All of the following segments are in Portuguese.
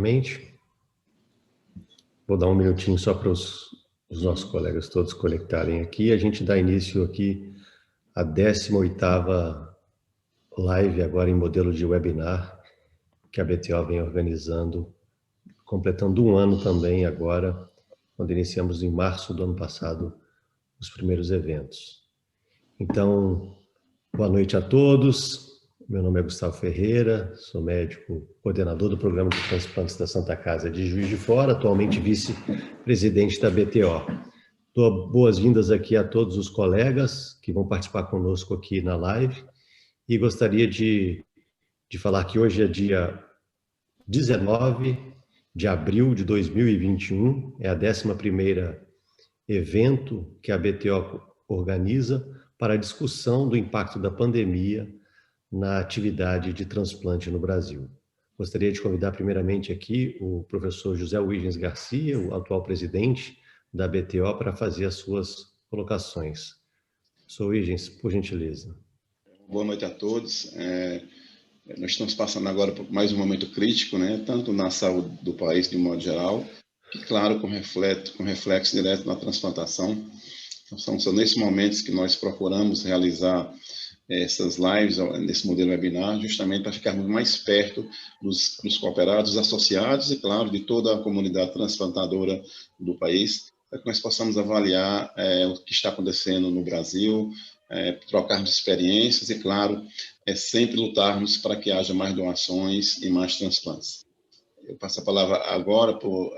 novamente. Vou dar um minutinho só para os nossos colegas todos conectarem aqui. A gente dá início aqui à 18ª live, agora em modelo de webinar, que a BTO vem organizando, completando um ano também agora, quando iniciamos em março do ano passado os primeiros eventos. Então, boa noite a todos. Meu nome é Gustavo Ferreira, sou médico coordenador do Programa de Transplantes da Santa Casa de Juiz de Fora, atualmente vice-presidente da BTO. Dou boas-vindas aqui a todos os colegas que vão participar conosco aqui na live e gostaria de falar que hoje é dia 19 de abril de 2021, é a 11ª evento que a BTO organiza para a discussão do impacto da pandemia na atividade de transplante no Brasil. Gostaria de convidar primeiramente aqui o professor José Huygens Garcia, o atual presidente da BTO, para fazer as suas colocações. Professor Huygens, por gentileza. Boa noite a todos. Nós estamos passando agora por mais um momento crítico, né? Tanto na saúde do país de um modo geral, que claro, com reflexo direto na transplantação. Então, são nesses momentos que nós procuramos realizar essas lives nesse modelo webinar, justamente para ficarmos mais perto dos cooperados, dos associados e, claro, de toda a comunidade transplantadora do país, para que nós possamos avaliar o que está acontecendo no Brasil, trocarmos experiências e, claro, sempre lutarmos para que haja mais doações e mais transplantes. Eu passo a palavra agora para o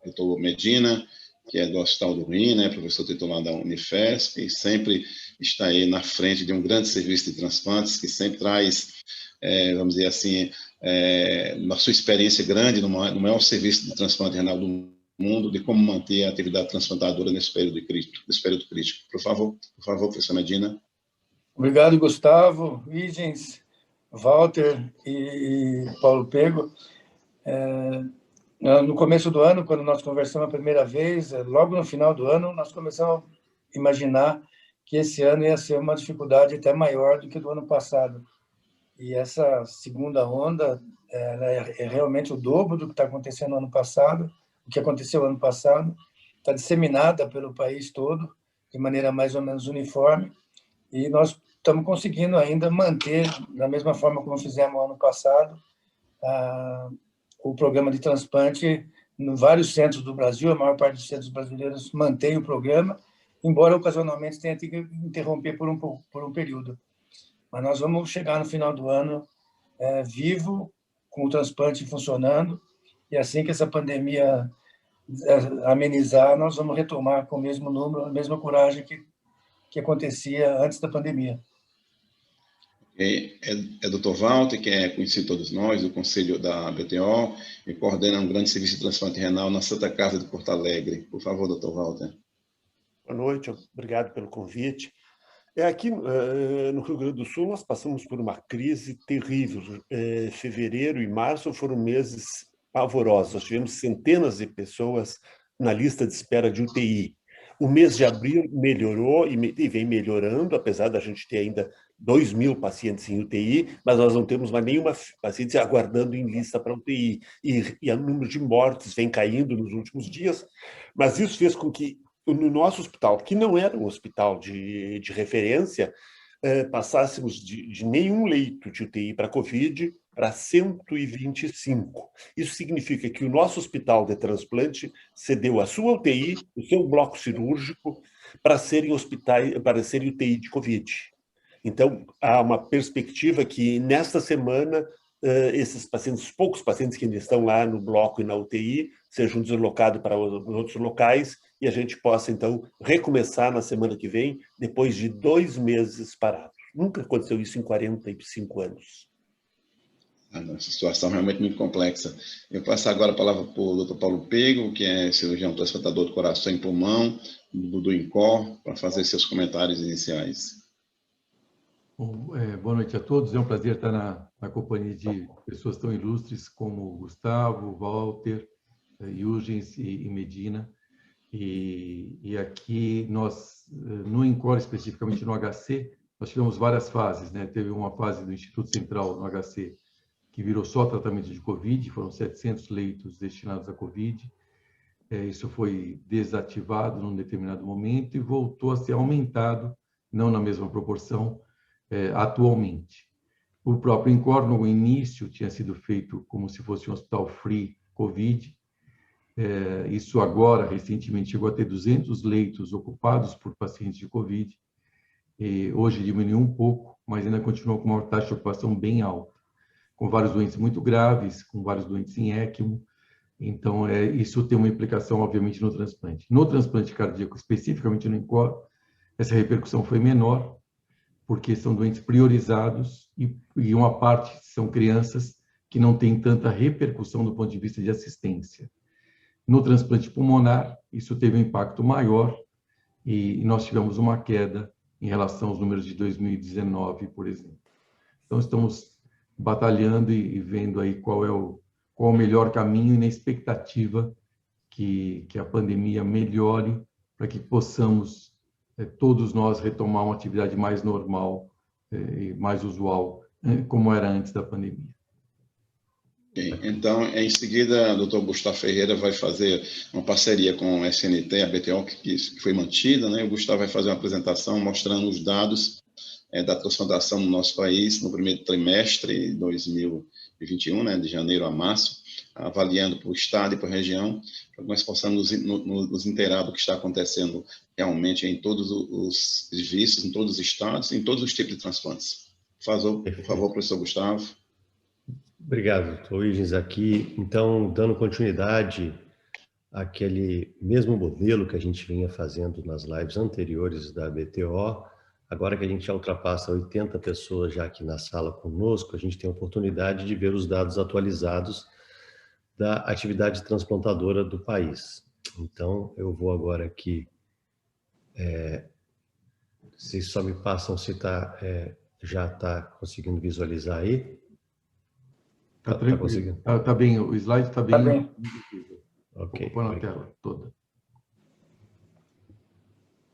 doutor Medina, que é do Hospital do Rim, né, professor titular da Unifesp, e sempre está aí na frente de um grande serviço de transplantes, que sempre traz, vamos dizer assim, na sua experiência grande no maior serviço de transplante renal do mundo, de como manter a atividade transplantadora nesse período crítico. Por favor, professor Medina. Obrigado, Gustavo, Huygens, Walter e Paulo Pego. No começo do ano, quando nós conversamos a primeira vez, logo no final do ano, nós começamos a imaginar que esse ano ia ser uma dificuldade até maior do que do ano passado. E essa segunda onda ela é realmente o dobro do que está acontecendo no ano passado, o que aconteceu ano passado, está disseminada pelo país todo, de maneira mais ou menos uniforme, e nós estamos conseguindo ainda manter, da mesma forma como fizemos ano passado, o programa de transplante em vários centros do Brasil. A maior parte dos centros brasileiros mantém o programa, embora ocasionalmente tenha que interromper por um período. Mas nós vamos chegar no final do ano vivo, com o transplante funcionando, e assim que essa pandemia amenizar, nós vamos retomar com o mesmo número, a mesma coragem que acontecia antes da pandemia. É Dr. Walter, que é conhecido de todos nós, do Conselho da BTO, e coordena um grande serviço de transplante renal na Santa Casa de Porto Alegre. Por favor, Dr. Walter. Boa noite, obrigado pelo convite. Aqui no Rio Grande do Sul, nós passamos por uma crise terrível. Fevereiro e março foram meses pavorosos. Nós tivemos centenas de pessoas na lista de espera de UTI. O mês de abril melhorou e vem melhorando, apesar da gente ter ainda 2.000 pacientes em UTI, mas nós não temos mais nenhuma paciente aguardando em lista para UTI. E o número de mortes vem caindo nos últimos dias, mas isso fez com que no nosso hospital, que não era um hospital de referência, passássemos de nenhum leito de UTI para Covid para 125. Isso significa que o nosso hospital de transplante cedeu a sua UTI, o seu bloco cirúrgico, para serem UTI de Covid. Então, há uma perspectiva que, nesta semana, esses pacientes, poucos pacientes que ainda estão lá no bloco e na UTI, sejam deslocados para outros locais e a gente possa, então, recomeçar na semana que vem, depois de 2 meses parados. Nunca aconteceu isso em 45 anos. Essa situação é realmente muito complexa. Eu passo agora a palavra para o Dr. Paulo Pego, que é cirurgião transplantador do coração e pulmão, do INCOR, para fazer seus comentários iniciais. Bom, boa noite a todos. É um prazer estar na companhia de pessoas tão ilustres como Gustavo, Walter, Huygens e Medina. E aqui nós, no INCOR, especificamente no HC, nós tivemos várias fases, né? Teve uma fase do Instituto Central no HC, que virou só tratamento de Covid, foram 700 leitos destinados a Covid. Isso foi desativado num determinado momento e voltou a ser aumentado, não na mesma proporção, atualmente. O próprio INCOR, no início, tinha sido feito como se fosse um hospital free Covid. Isso agora, recentemente, chegou a ter 200 leitos ocupados por pacientes de Covid. E hoje diminuiu um pouco, mas ainda continua com uma taxa de ocupação bem alta, com vários doentes muito graves, com vários doentes em ECMO. Então, isso tem uma implicação, obviamente, no transplante. No transplante cardíaco, especificamente no INCOR, essa repercussão foi menor, porque são doentes priorizados e uma parte são crianças que não têm tanta repercussão do ponto de vista de assistência. No transplante pulmonar, isso teve um impacto maior e nós tivemos uma queda em relação aos números de 2019, por exemplo. Então, estamos batalhando e vendo aí qual é o melhor caminho e na expectativa que a pandemia melhore para que possamos, todos nós, retomar uma atividade mais normal e mais usual, como era antes da pandemia. Então, em seguida, o Dr. Gustavo Ferreira vai fazer uma parceria com o SNT, a BTO, que foi mantida, né? O Gustavo vai fazer uma apresentação mostrando os dados da transplantação no nosso país no primeiro trimestre de 2021, né, de janeiro a março, avaliando para o estado e para a região, para que nós possamos nos inteirar do que está acontecendo realmente em todos os serviços, em todos os estados, em todos os tipos de transplantes. Por favor, professor Gustavo. Obrigado, doutor Huygens aqui. Então, dando continuidade àquele mesmo modelo que a gente vinha fazendo nas lives anteriores da BTO, agora que a gente já ultrapassa 80 pessoas já aqui na sala conosco, a gente tem a oportunidade de ver os dados atualizados da atividade transplantadora do país. Então, eu vou agora aqui, vocês só me passam se já está conseguindo visualizar aí. Tá tranquilo. Tá bem, o slide está bem. Tá bem. Ok. Vou pôr na tela toda.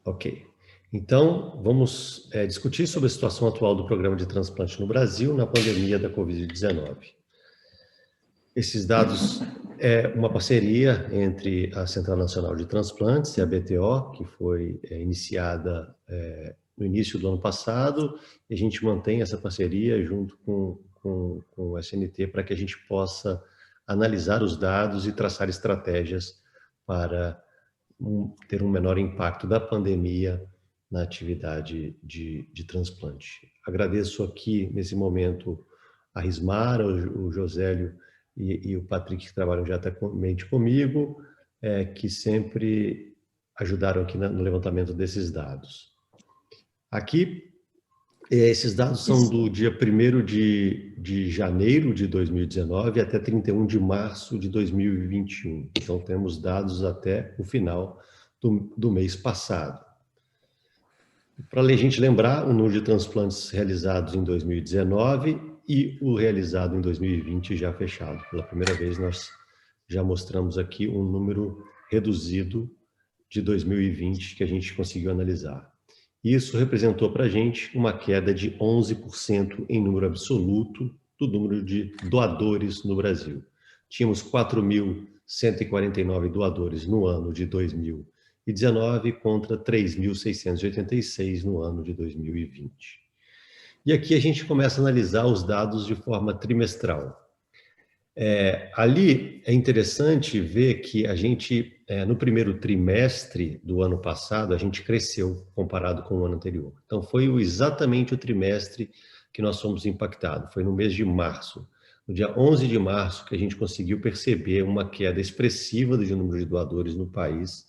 Ok. Então, vamos discutir sobre a situação atual do programa de transplante no Brasil na pandemia da Covid-19. Esses dados é uma parceria entre a Central Nacional de Transplantes e a BTO, que foi iniciada no início do ano passado, e a gente mantém essa parceria junto com o SNT para que a gente possa analisar os dados e traçar estratégias para ter um menor impacto da pandemia na atividade de transplante. Agradeço aqui, nesse momento, a Rismara, o Josélio e o Patrick, que trabalham diretamente comigo, que sempre ajudaram aqui no levantamento desses dados. Aqui, esses dados são do dia 1º de janeiro de 2019 até 31 de março de 2021. Então, temos dados até o final do mês passado. Para a gente lembrar, o número de transplantes realizados em 2019 e o realizado em 2020 já fechado. Pela primeira vez, nós já mostramos aqui um número reduzido de 2020 que a gente conseguiu analisar. Isso representou para a gente uma queda de 11% em número absoluto do número de doadores no Brasil. Tínhamos 4.149 doadores no ano de 2019 contra 3.686 no ano de 2020. E aqui a gente começa a analisar os dados de forma trimestral. Ali é interessante ver que a gente, no primeiro trimestre do ano passado, a gente cresceu comparado com o ano anterior. Então, foi exatamente o trimestre que nós fomos impactados, foi no mês de março. No dia 11 de março que a gente conseguiu perceber uma queda expressiva do número de doadores no país,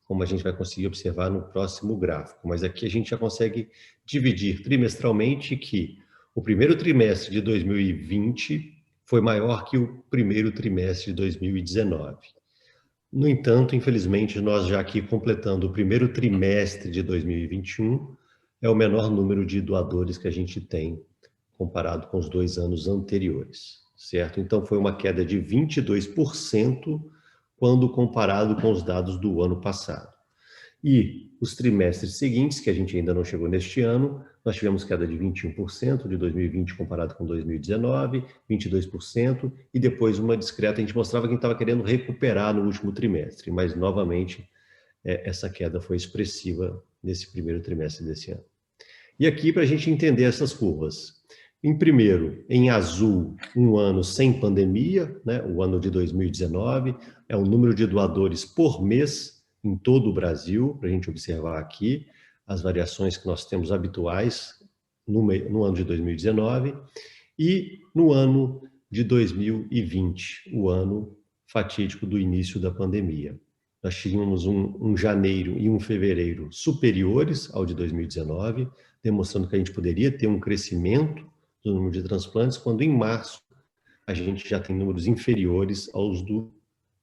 como a gente vai conseguir observar no próximo gráfico. Mas aqui a gente já consegue dividir trimestralmente que o primeiro trimestre de 2020 foi maior que o primeiro trimestre de 2019. No entanto, infelizmente, nós já aqui completando o primeiro trimestre de 2021, é o menor número de doadores que a gente tem comparado com os 2 anos anteriores, certo? Então, foi uma queda de 22% quando comparado com os dados do ano passado. E os trimestres seguintes, que a gente ainda não chegou neste ano, nós tivemos queda de 21% de 2020 comparado com 2019, 22%, e depois uma discreta, a gente mostrava que a gente estava querendo recuperar no último trimestre, mas novamente essa queda foi expressiva nesse primeiro trimestre desse ano. E aqui, para a gente entender essas curvas, em primeiro, em azul, um ano sem pandemia, né? O ano de 2019, é o número de doadores por mês em todo o Brasil, para a gente observar aqui as variações que nós temos habituais no ano de 2019, e no ano de 2020, o ano fatídico do início da pandemia. Nós tínhamos um janeiro e um fevereiro superiores ao de 2019, demonstrando que a gente poderia ter um crescimento do número de transplantes, quando em março a gente já tem números inferiores aos do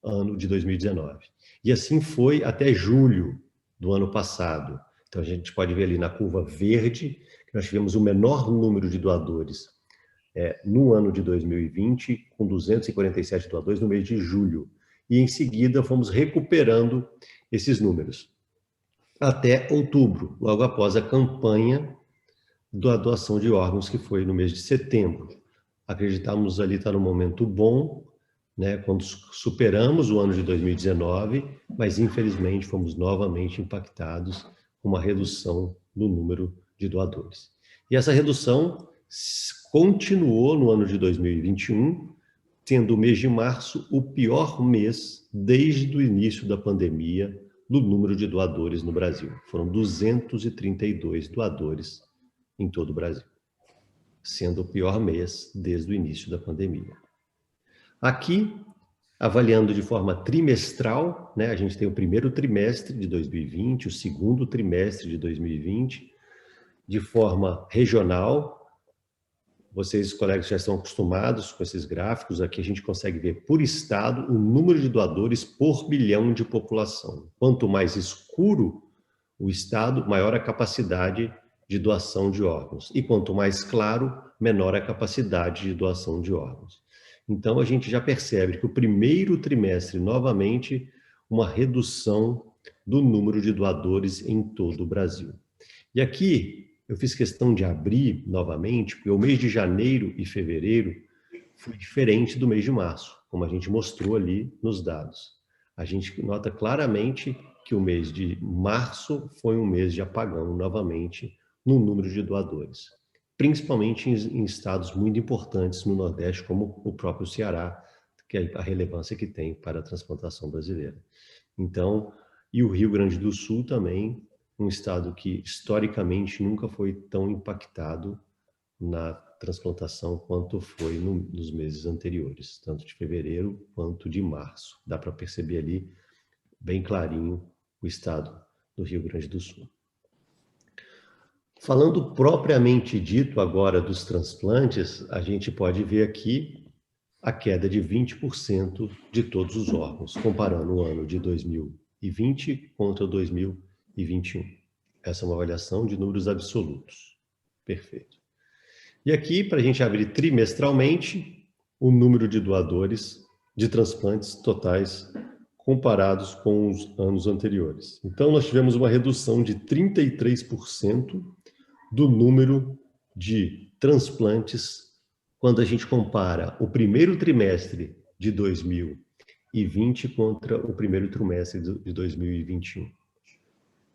ano de 2019. E assim foi até julho do ano passado. Então a gente pode ver ali na curva verde que nós tivemos o menor número de doadores no ano de 2020, com 247 doadores no mês de julho. E em seguida fomos recuperando esses números até outubro, logo após a campanha da doação de órgãos, que foi no mês de setembro. Acreditamos ali estar num momento bom, né, quando superamos o ano de 2019, mas infelizmente fomos novamente impactados com uma redução no número de doadores. E essa redução continuou no ano de 2021, tendo o mês de março o pior mês desde o início da pandemia no número de doadores no Brasil. Foram 232 doadores em todo o Brasil, sendo o pior mês desde o início da pandemia. Aqui, avaliando de forma trimestral, né, a gente tem o primeiro trimestre de 2020, o segundo trimestre de 2020, de forma regional. Vocês, colegas, já estão acostumados com esses gráficos. Aqui a gente consegue ver por estado o número de doadores por bilhão de população. Quanto mais escuro o estado, maior a capacidade de doação de órgãos. E quanto mais claro, menor a capacidade de doação de órgãos. Então, a gente já percebe que o primeiro trimestre, novamente, uma redução do número de doadores em todo o Brasil. E aqui, eu fiz questão de abrir novamente, porque o mês de janeiro e fevereiro foi diferente do mês de março, como a gente mostrou ali nos dados. A gente nota claramente que o mês de março foi um mês de apagão, novamente, no número de doadores, principalmente em estados muito importantes no Nordeste, como o próprio Ceará, que é a relevância que tem para a transplantação brasileira. Então, e o Rio Grande do Sul também, um estado que historicamente nunca foi tão impactado na transplantação quanto foi nos meses anteriores, tanto de fevereiro quanto de março. Dá para perceber ali, bem clarinho, o estado do Rio Grande do Sul. Falando propriamente dito agora dos transplantes, a gente pode ver aqui a queda de 20% de todos os órgãos, comparando o ano de 2020 contra 2021. Essa é uma avaliação de números absolutos. Perfeito. E aqui, para a gente abrir trimestralmente, o número de doadores de transplantes totais comparados com os anos anteriores. Então, nós tivemos uma redução de 33% do número de transplantes quando a gente compara o primeiro trimestre de 2020 contra o primeiro trimestre de 2021.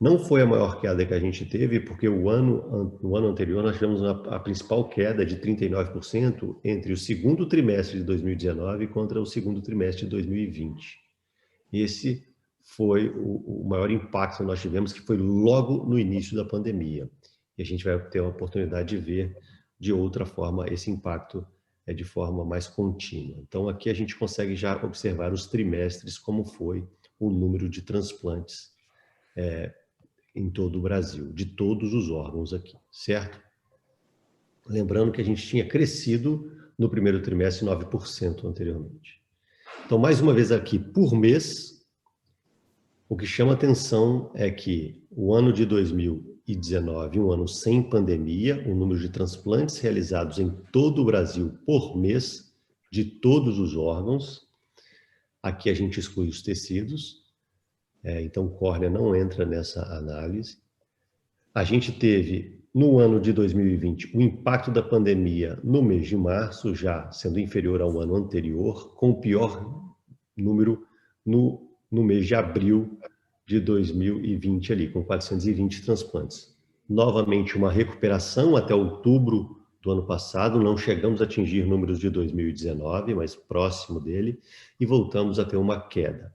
Não foi a maior queda que a gente teve, porque no ano anterior nós tivemos a principal queda de 39% entre o segundo trimestre de 2019 contra o segundo trimestre de 2020. Esse foi o maior impacto que nós tivemos, que foi logo no início da pandemia. E a gente vai ter a oportunidade de ver de outra forma esse impacto de forma mais contínua. Então, aqui a gente consegue já observar os trimestres, como foi o número de transplantes em todo o Brasil, de todos os órgãos aqui, certo? Lembrando que a gente tinha crescido no primeiro trimestre 9% anteriormente. Então, mais uma vez aqui, por mês, o que chama atenção é que o ano de 2019, um ano sem pandemia, o número de transplantes realizados em todo o Brasil por mês, de todos os órgãos, aqui a gente exclui os tecidos, Então, córnea não entra nessa análise. A gente teve, no ano de 2020, o impacto da pandemia no mês de março, já sendo inferior ao ano anterior, com o pior número no mês de abril de 2020, ali, com 420 transplantes. Novamente, uma recuperação até outubro do ano passado, não chegamos a atingir números de 2019, mas próximo dele, e voltamos a ter uma queda.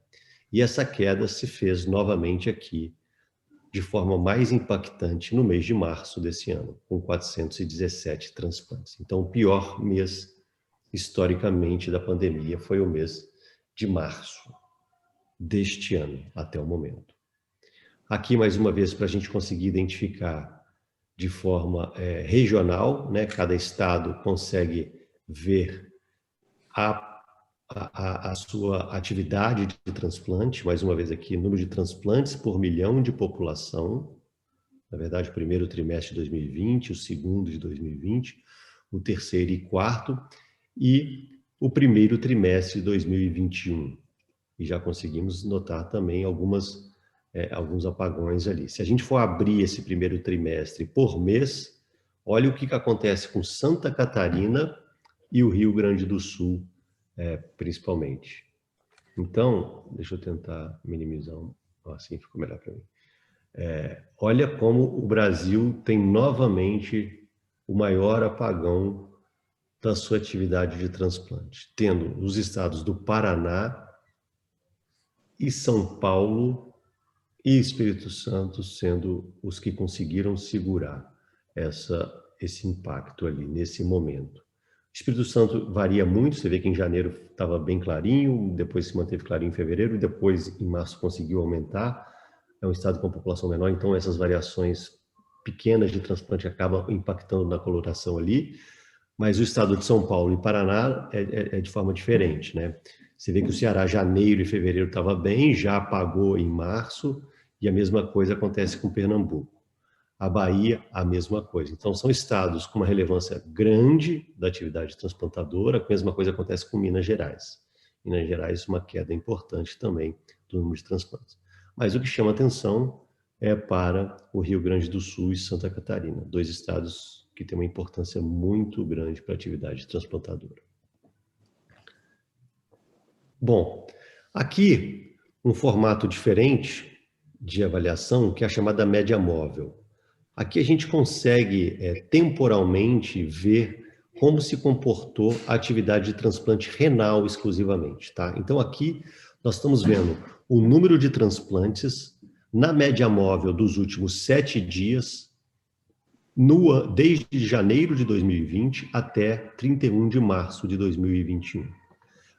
E essa queda se fez novamente aqui, de forma mais impactante no mês de março desse ano, com 417 transplantes. Então, o pior mês, historicamente, da pandemia foi o mês de março deste ano, até o momento. Aqui, mais uma vez, para a gente conseguir identificar de forma regional, né? Cada estado consegue ver a sua atividade de transplante, mais uma vez aqui, número de transplantes por milhão de população, na verdade, o primeiro trimestre de 2020, o segundo de 2020, o terceiro e quarto, e o primeiro trimestre de 2021. E já conseguimos notar também alguns apagões ali. Se a gente for abrir esse primeiro trimestre por mês, olha o que acontece com Santa Catarina e o Rio Grande do Sul, principalmente. Então, deixa eu tentar minimizar, assim ficou melhor para mim. Olha como o Brasil tem novamente o maior apagão da sua atividade de transplante, tendo os estados do Paraná e São Paulo e Espírito Santo sendo os que conseguiram segurar esse impacto ali, nesse momento. O Espírito Santo varia muito, você vê que em janeiro estava bem clarinho, depois se manteve clarinho em fevereiro, e depois em março conseguiu aumentar. É um estado com população menor, então essas variações pequenas de transplante acabam impactando na coloração ali, mas o estado de São Paulo e Paraná é de forma diferente, né? Você vê que o Ceará, janeiro e fevereiro estava bem, já apagou em março, e a mesma coisa acontece com Pernambuco. A Bahia, a mesma coisa. Então, são estados com uma relevância grande da atividade transplantadora, a mesma coisa acontece com Minas Gerais. Minas Gerais, uma queda importante também do número de transplantes. Mas o que chama atenção é para o Rio Grande do Sul e Santa Catarina, dois estados que têm uma importância muito grande para a atividade transplantadora. Bom, aqui um formato diferente de avaliação, que é a chamada média móvel. Aqui a gente consegue temporalmente ver como se comportou a atividade de transplante renal exclusivamente, tá? Então aqui nós estamos vendo o número de transplantes na média móvel dos últimos 7 dias, desde janeiro de 2020 até 31 de março de 2021.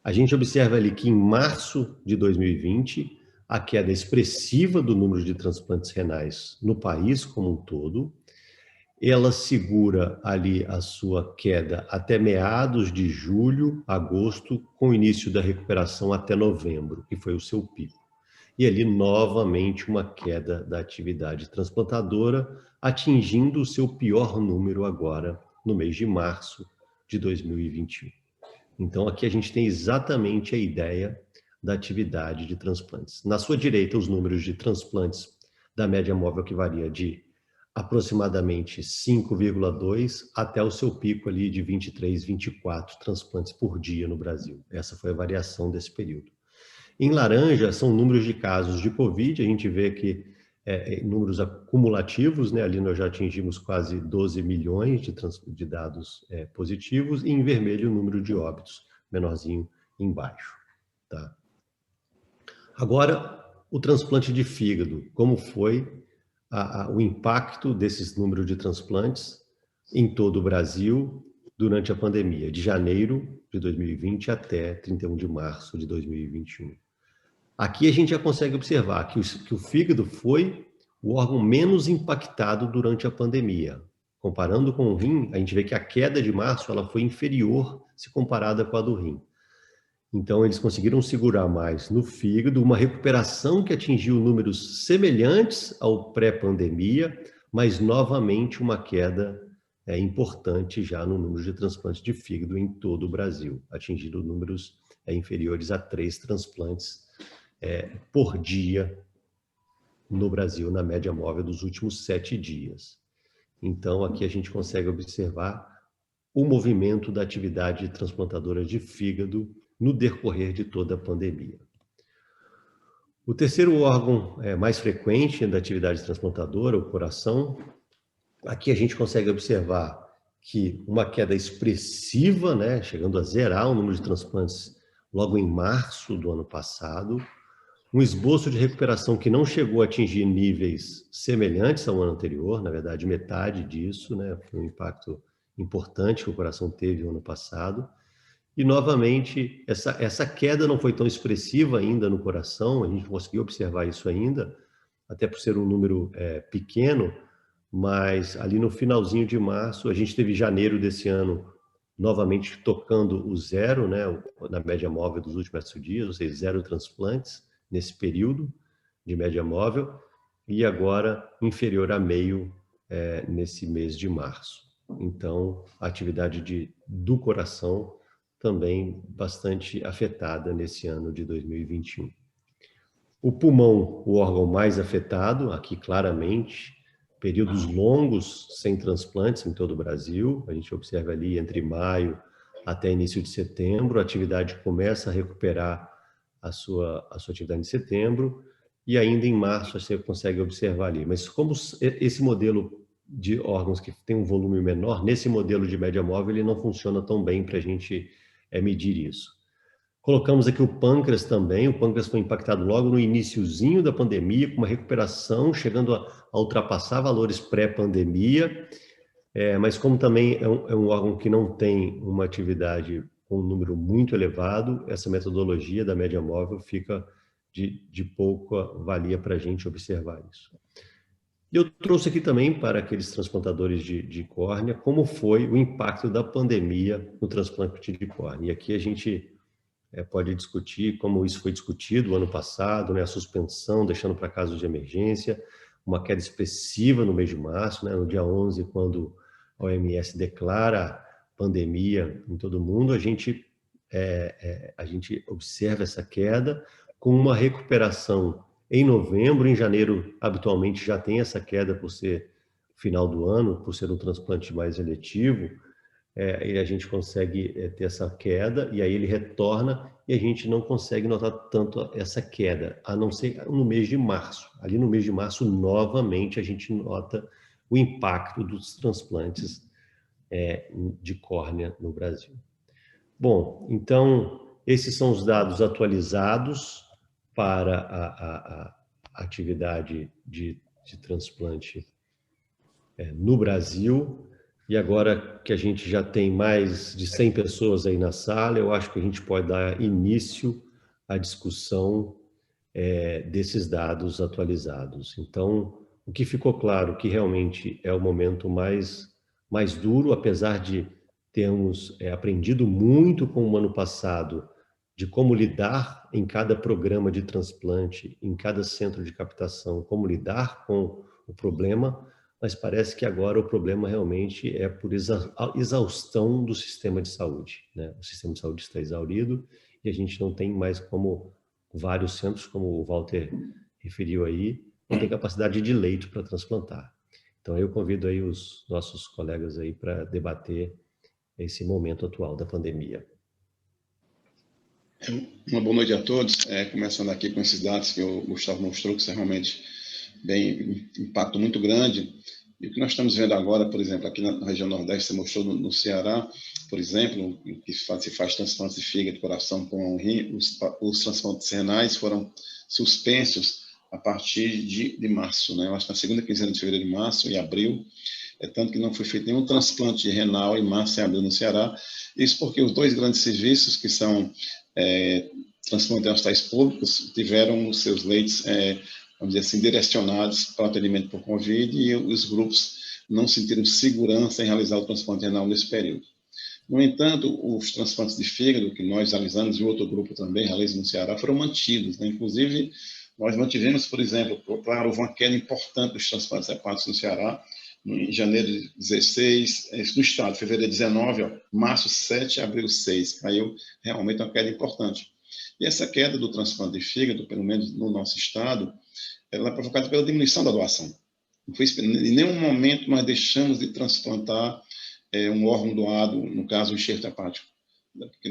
A gente observa ali que em março de 2020, a queda expressiva do número de transplantes renais no país como um todo, ela segura ali a sua queda até meados de julho, agosto, com o início da recuperação até novembro, que foi o seu pico. E ali, novamente, uma queda da atividade transplantadora, atingindo o seu pior número agora, no mês de março de 2021. Então, aqui a gente tem exatamente a ideia da atividade de transplantes. Na sua direita, os números de transplantes da média móvel, que varia de aproximadamente 5,2 até o seu pico ali de 23, 24 transplantes por dia no Brasil. Essa foi a variação desse período. Em laranja, são números de casos de Covid, a gente vê que números acumulativos, né? Ali nós já atingimos quase 12 milhões de dados positivos, e em vermelho o número de óbitos, menorzinho embaixo. Tá? Agora, o transplante de fígado, como foi o impacto desses números de transplantes em todo o Brasil durante a pandemia, de janeiro de 2020 até 31 de março de 2021. Aqui a gente já consegue observar que o fígado foi o órgão menos impactado durante a pandemia. Comparando com o rim, a gente vê que a queda de março ela foi inferior se comparada com a do rim. Então, eles conseguiram segurar mais no fígado, uma recuperação que atingiu números semelhantes ao pré-pandemia, mas novamente uma queda importante já no número de transplantes de fígado em todo o Brasil, atingindo números inferiores a 3 transplantes por dia no Brasil, na média móvel dos últimos 7 dias. Então, aqui a gente consegue observar o movimento da atividade transplantadora de fígado no decorrer de toda a pandemia. O terceiro órgão mais frequente da atividade transplantadora, o coração, aqui a gente consegue observar que uma queda expressiva, né, chegando a zerar o número de transplantes logo em março do ano passado, um esboço de recuperação que não chegou a atingir níveis semelhantes ao ano anterior, na verdade metade disso, né, foi um impacto importante que o coração teve no ano passado. E, novamente, essa queda não foi tão expressiva ainda no coração, a gente conseguiu observar isso ainda, até por ser um número pequeno, mas ali no finalzinho de março, a gente teve janeiro desse ano novamente tocando o zero, né, na média móvel dos últimos 7 dias, ou seja, 0 transplantes nesse período de média móvel, e agora inferior a meio nesse mês de março. Então, a atividade do coração também bastante afetada nesse ano de 2021. O pulmão, o órgão mais afetado, aqui claramente, períodos longos sem transplantes em todo o Brasil, a gente observa ali entre maio até início de setembro, a atividade começa a recuperar a sua atividade em setembro, e ainda em março você consegue observar ali. Mas como esse modelo de órgãos que tem um volume menor, nesse modelo de média móvel ele não funciona tão bem para a gente medir isso. Colocamos aqui o pâncreas também, o pâncreas foi impactado logo no iniciozinho da pandemia, com uma recuperação, chegando a ultrapassar valores pré-pandemia, mas como também é um órgão que não tem uma atividade com um número muito elevado, essa metodologia da média móvel fica de pouca valia para a gente observar isso. E eu trouxe aqui também para aqueles transplantadores de córnea, como foi o impacto da pandemia no transplante de córnea. E aqui a gente pode discutir como isso foi discutido ano passado, né, a suspensão, deixando para casos de emergência, uma queda expressiva no mês de março, né, no dia 11, quando a OMS declara pandemia em todo o mundo, a gente observa essa queda com uma recuperação em novembro. Em janeiro, habitualmente, já tem essa queda por ser final do ano, por ser um transplante mais eletivo, e a gente consegue ter essa queda, e aí ele retorna, e a gente não consegue notar tanto essa queda, a não ser no mês de março. Ali no mês de março, novamente, a gente nota o impacto dos transplantes de córnea no Brasil. Bom, então, esses são os dados atualizados para a atividade de transplante no Brasil. E agora que a gente já tem mais de 100 pessoas aí na sala, eu acho que a gente pode dar início à discussão desses dados atualizados. Então, o que ficou claro que realmente é o momento mais duro, apesar de termos aprendido muito com o ano passado de como lidar em cada programa de transplante, em cada centro de captação, como lidar com o problema, mas parece que agora o problema realmente é por exaustão do sistema de saúde, né? O sistema de saúde está exaurido e a gente não tem mais como vários centros, como o Walter referiu aí, não tem capacidade de leito para transplantar. Então eu convido aí os nossos colegas aí para debater esse momento atual da pandemia. Uma boa noite a todos. Começando aqui com esses dados que o Gustavo mostrou, que são realmente impacto muito grande. E o que nós estamos vendo agora, por exemplo, aqui na região Nordeste, você mostrou no Ceará, por exemplo, que se faz transplantes de fígado, de coração, pulmão, rim, os transplantes renais foram suspensos a partir de março, né? Eu acho que na segunda quinzena de fevereiro e março e abril, tanto que não foi feito nenhum transplante renal em março e abril no Ceará. Isso porque os 2 grandes serviços, que são transplantes de hospitais públicos, tiveram os seus leitos, vamos dizer assim, direcionados para o atendimento por Covid, e os grupos não sentiram segurança em realizar o transplante renal nesse período. No entanto, os transplantes de fígado, que nós realizamos, e outro grupo também realiza no Ceará, foram mantidos, né? Inclusive, nós mantivemos, por exemplo, claro, houve uma queda importante dos transplantes hepáticos no Ceará, em janeiro de 16, no estado, fevereiro 19, março 7, abril 6, caiu realmente uma queda importante. E essa queda do transplante de fígado, pelo menos no nosso estado, ela é provocada pela diminuição da doação. Em nenhum momento nós deixamos de transplantar um órgão doado, no caso, o enxerto hepático. Porque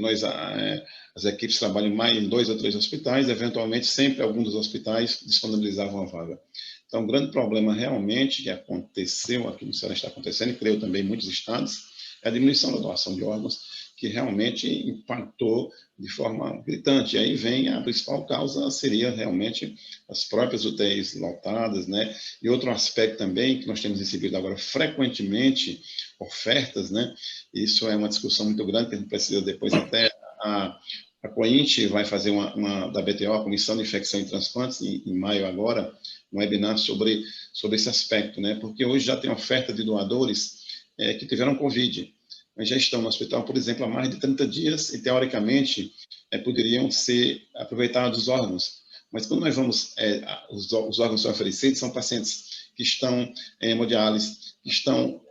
as equipes trabalham mais em 2 ou 3 hospitais, eventualmente sempre alguns dos hospitais disponibilizavam a vaga. Então, o grande problema realmente que aconteceu aqui no Ceará, está acontecendo, e creio também em muitos estados, é a diminuição da doação de órgãos, que realmente impactou de forma gritante. E aí vem a principal causa, seria realmente as próprias UTIs lotadas, né? E outro aspecto também, que nós temos recebido agora frequentemente, ofertas, né? Isso é uma discussão muito grande, que a gente precisa depois até... A COINT vai fazer da BTO, a Comissão de Infecção e Transplantes, em maio agora, um webinar sobre esse aspecto, né? Porque hoje já tem oferta de doadores que tiveram Covid, mas já estão no hospital, por exemplo, há mais de 30 dias e, teoricamente, poderiam ser aproveitados os órgãos. Mas quando nós vamos, os órgãos são oferecidos, são pacientes que estão em hemodiálise, que estão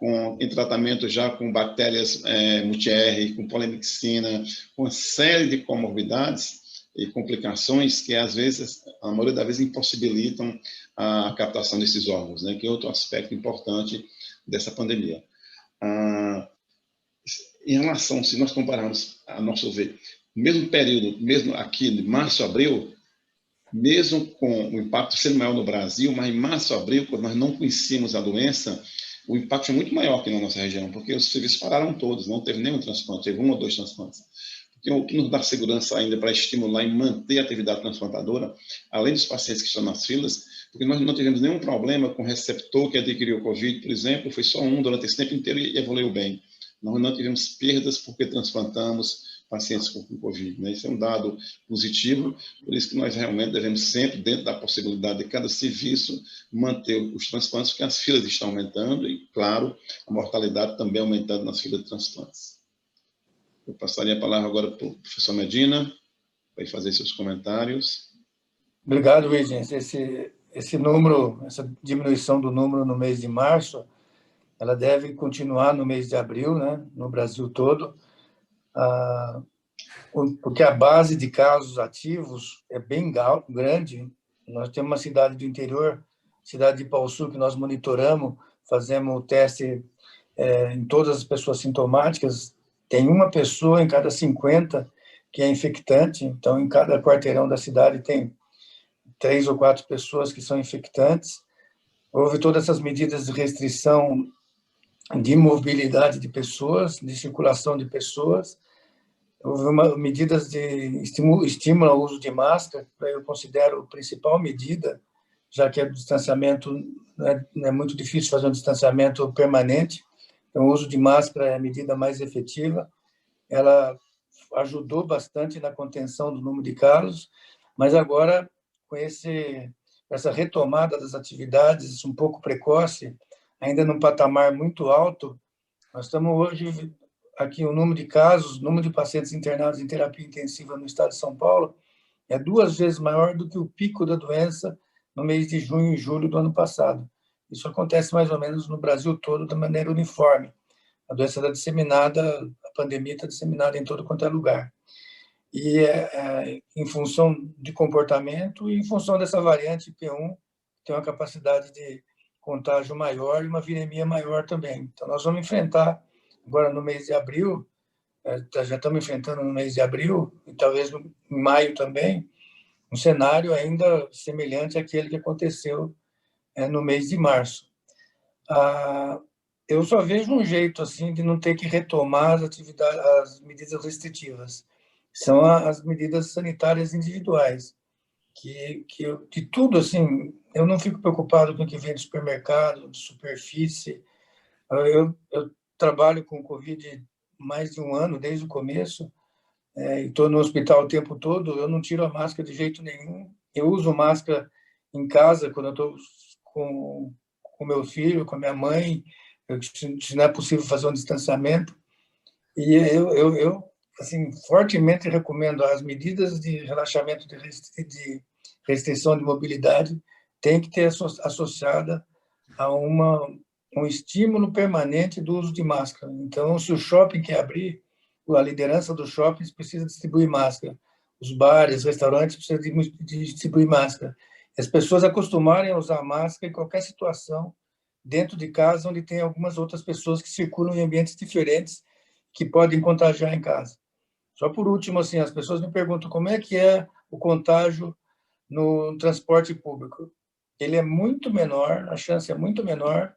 em tratamento já com bactérias multi-R, com polimixina, com uma série de comorbidades e complicações que, às vezes, a maioria das vezes, impossibilitam a captação desses órgãos, né? Que é outro aspecto importante dessa pandemia. Em relação, se nós compararmos, a nosso ver, no mesmo período, mesmo aqui de março a abril, mesmo com o impacto sendo maior no Brasil, mas em março a abril, quando nós não conhecíamos a doença, o impacto foi muito maior aqui na nossa região, porque os serviços pararam todos, não teve nenhum transplante, teve 1 ou 2 transplantes. Porque o que nos dá segurança ainda para estimular e manter a atividade transplantadora, além dos pacientes que estão nas filas, porque nós não tivemos nenhum problema com o receptor que adquiriu Covid, por exemplo, foi só um durante esse tempo inteiro e evoluiu bem. Nós não tivemos perdas porque transplantamos pacientes com Covid, né? Isso é um dado positivo, por isso que nós realmente devemos sempre, dentro da possibilidade de cada serviço, manter os transplantes, porque as filas estão aumentando e, claro, a mortalidade também aumentando nas filas de transplantes. Eu passaria a palavra agora para o professor Medina, para fazer seus comentários. Obrigado, Wiggins. Esse número, essa diminuição do número no mês de março, ela deve continuar no mês de abril, né, no Brasil todo, porque a base de casos ativos é bem grande. Nós temos uma cidade do interior, cidade de Ipauçu, que nós monitoramos, fazemos o teste em todas as pessoas sintomáticas. Tem uma pessoa em cada 50 que é infectante, então em cada quarteirão da cidade tem 3 ou 4 pessoas que são infectantes. Houve todas essas medidas de restrição de mobilidade de pessoas, de circulação de pessoas. Houve medidas de estímulo ao uso de máscara, que eu considero a principal medida, já que o distanciamento não é muito difícil fazer um distanciamento permanente. Então, o uso de máscara é a medida mais efetiva. Ela ajudou bastante na contenção do número de casos, mas agora, com essa retomada das atividades um pouco precoce, ainda num patamar muito alto, nós estamos hoje, aqui o número de casos, o número de pacientes internados em terapia intensiva no estado de São Paulo é 2 vezes maior do que o pico da doença no mês de junho e julho do ano passado. Isso acontece mais ou menos no Brasil todo de maneira uniforme. A doença está disseminada, a pandemia está disseminada em todo quanto é lugar. E em função de comportamento e em função dessa variante P1, que tem uma capacidade de contágio maior e uma viremia maior também. Então, nós vamos enfrentar, agora no mês de abril, já estamos enfrentando no mês de abril, e talvez em maio também, um cenário ainda semelhante àquele que aconteceu no mês de março. Eu só vejo um jeito assim de não ter que retomar as atividades, as medidas restritivas. São as medidas sanitárias individuais, que de tudo assim, eu não fico preocupado com o que vem de supermercado, de superfície. Eu trabalho com Covid mais de 1 ano, desde o começo, estou no hospital o tempo todo, eu não tiro a máscara de jeito nenhum. Eu uso máscara em casa, quando eu estou com meu filho, com a minha mãe, se não é possível fazer um distanciamento. E eu assim, fortemente recomendo as medidas de relaxamento de restrição de mobilidade tem que ter associada a um estímulo permanente do uso de máscara. Então, se o shopping quer abrir, a liderança dos shoppings precisa distribuir máscara. os bares, os restaurantes precisam de distribuir máscara. As pessoas acostumarem a usar máscara em qualquer situação, dentro de casa, onde tem algumas outras pessoas que circulam em ambientes diferentes, que podem contagiar em casa. Só por último, assim, as pessoas me perguntam como é que é o contágio no transporte público. Ele é muito menor, a chance é muito menor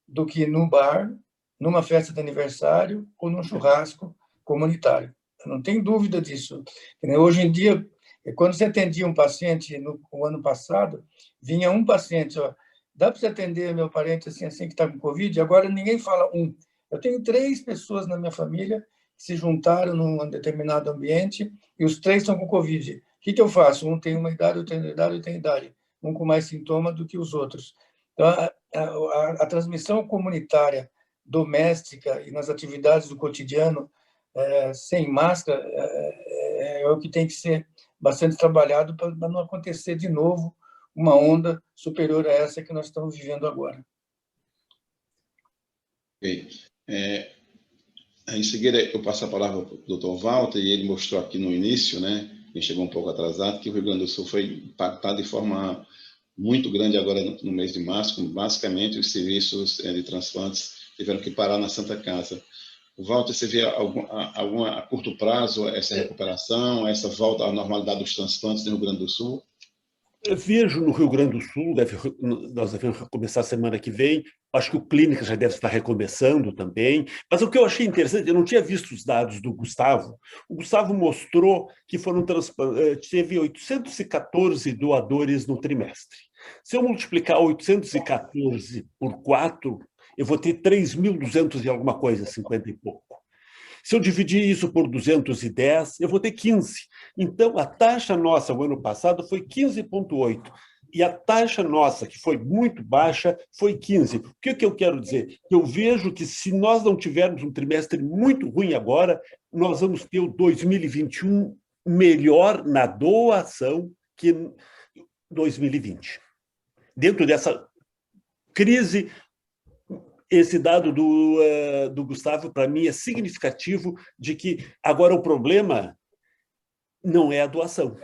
do que no bar, numa festa de aniversário ou num churrasco comunitário. Eu não tenho dúvida disso. Hoje em dia, quando você atendia um paciente no ano passado, vinha um paciente, ó, dá para você atender meu parente assim que está com Covid? Agora ninguém fala um. Eu tenho 3 pessoas na minha família que se juntaram num determinado ambiente e os 3 estão com Covid. O que eu faço? Um tem uma idade, eu tenho idade, eu tenho idade. Um com mais sintoma do que os outros. Então, a transmissão comunitária, doméstica e nas atividades do cotidiano, sem máscara, é o que tem que ser bastante trabalhado para não acontecer de novo uma onda superior a essa que nós estamos vivendo agora. Ok. Em seguida, eu passo a palavra para o Dr. Walter, e ele mostrou aqui no início, né, quem chegou um pouco atrasado, que o Rio Grande do Sul foi impactado de forma muito grande agora no mês de março, como basicamente os serviços de transplantes tiveram que parar na Santa Casa. O Walter, você vê a curto prazo essa recuperação, essa volta à normalidade dos transplantes no Rio Grande do Sul? Eu vejo no Rio Grande do Sul, nós devemos começar semana que vem, acho que o Clínica já deve estar recomeçando também, mas o que eu achei interessante, eu não tinha visto os dados do Gustavo, o Gustavo mostrou que teve 814 doadores no trimestre. Se eu multiplicar 814 por 4, eu vou ter 3.200 e alguma coisa, 50 e pouco. Se eu dividir isso por 210, eu vou ter 15. Então, a taxa nossa, o ano passado, foi 15,8. E a taxa nossa, que foi muito baixa, foi 15. O que eu quero dizer? Eu vejo que, se nós não tivermos um trimestre muito ruim agora, nós vamos ter o 2021 melhor na doação que 2020. Dentro dessa crise, esse dado do Gustavo, para mim, é significativo de que agora o problema não é a doação.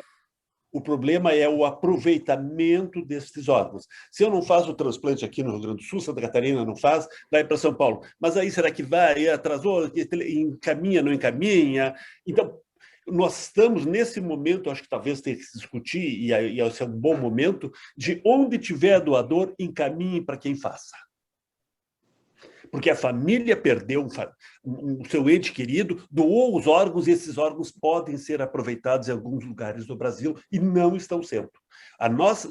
O problema é o aproveitamento desses órgãos. Se eu não faço o transplante aqui no Rio Grande do Sul, Santa Catarina não faz, vai para São Paulo. Mas aí será que vai? Atrasou? Encaminha, não encaminha? Então, nós estamos nesse momento, acho que talvez tenha que se discutir, e esse é um bom momento, de onde tiver doador, encaminhe para quem faça. Porque a família perdeu o seu ente querido, doou os órgãos, e esses órgãos podem ser aproveitados em alguns lugares do Brasil e não estão sendo.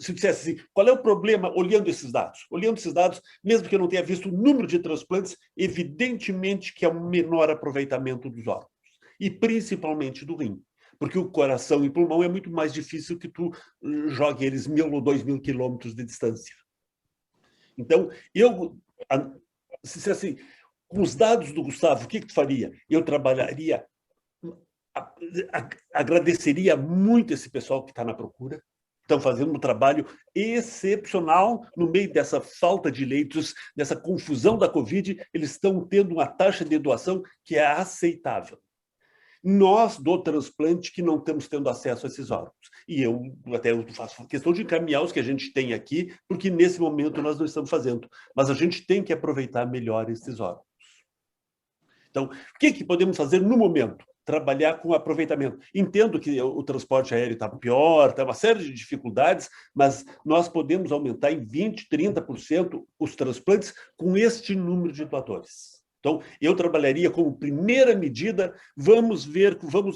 Se dissesse assim, qual é o problema olhando esses dados? Olhando esses dados, mesmo que eu não tenha visto o número de transplantes, evidentemente que é um menor aproveitamento dos órgãos, e principalmente do rim. Porque o coração e pulmão é muito mais difícil que tu jogue eles 1.000 ou 2.000 quilômetros de distância. Então, se assim, com os dados do Gustavo, o que tu faria? Eu trabalharia, agradeceria muito esse pessoal que está na procura, estão fazendo um trabalho excepcional no meio dessa falta de leitos, dessa confusão da Covid, eles estão tendo uma taxa de doação que é aceitável. Nós, do transplante, que não estamos tendo acesso a esses órgãos. E eu faço questão de encaminhar os que a gente tem aqui, porque nesse momento nós não estamos fazendo. Mas a gente tem que aproveitar melhor esses órgãos. Então, o que podemos fazer no momento? Trabalhar com aproveitamento. Entendo que o transporte aéreo está pior, está uma série de dificuldades, mas nós podemos aumentar em 20%, 30% os transplantes com este número de doadores. Então, eu trabalharia como primeira medida, vamos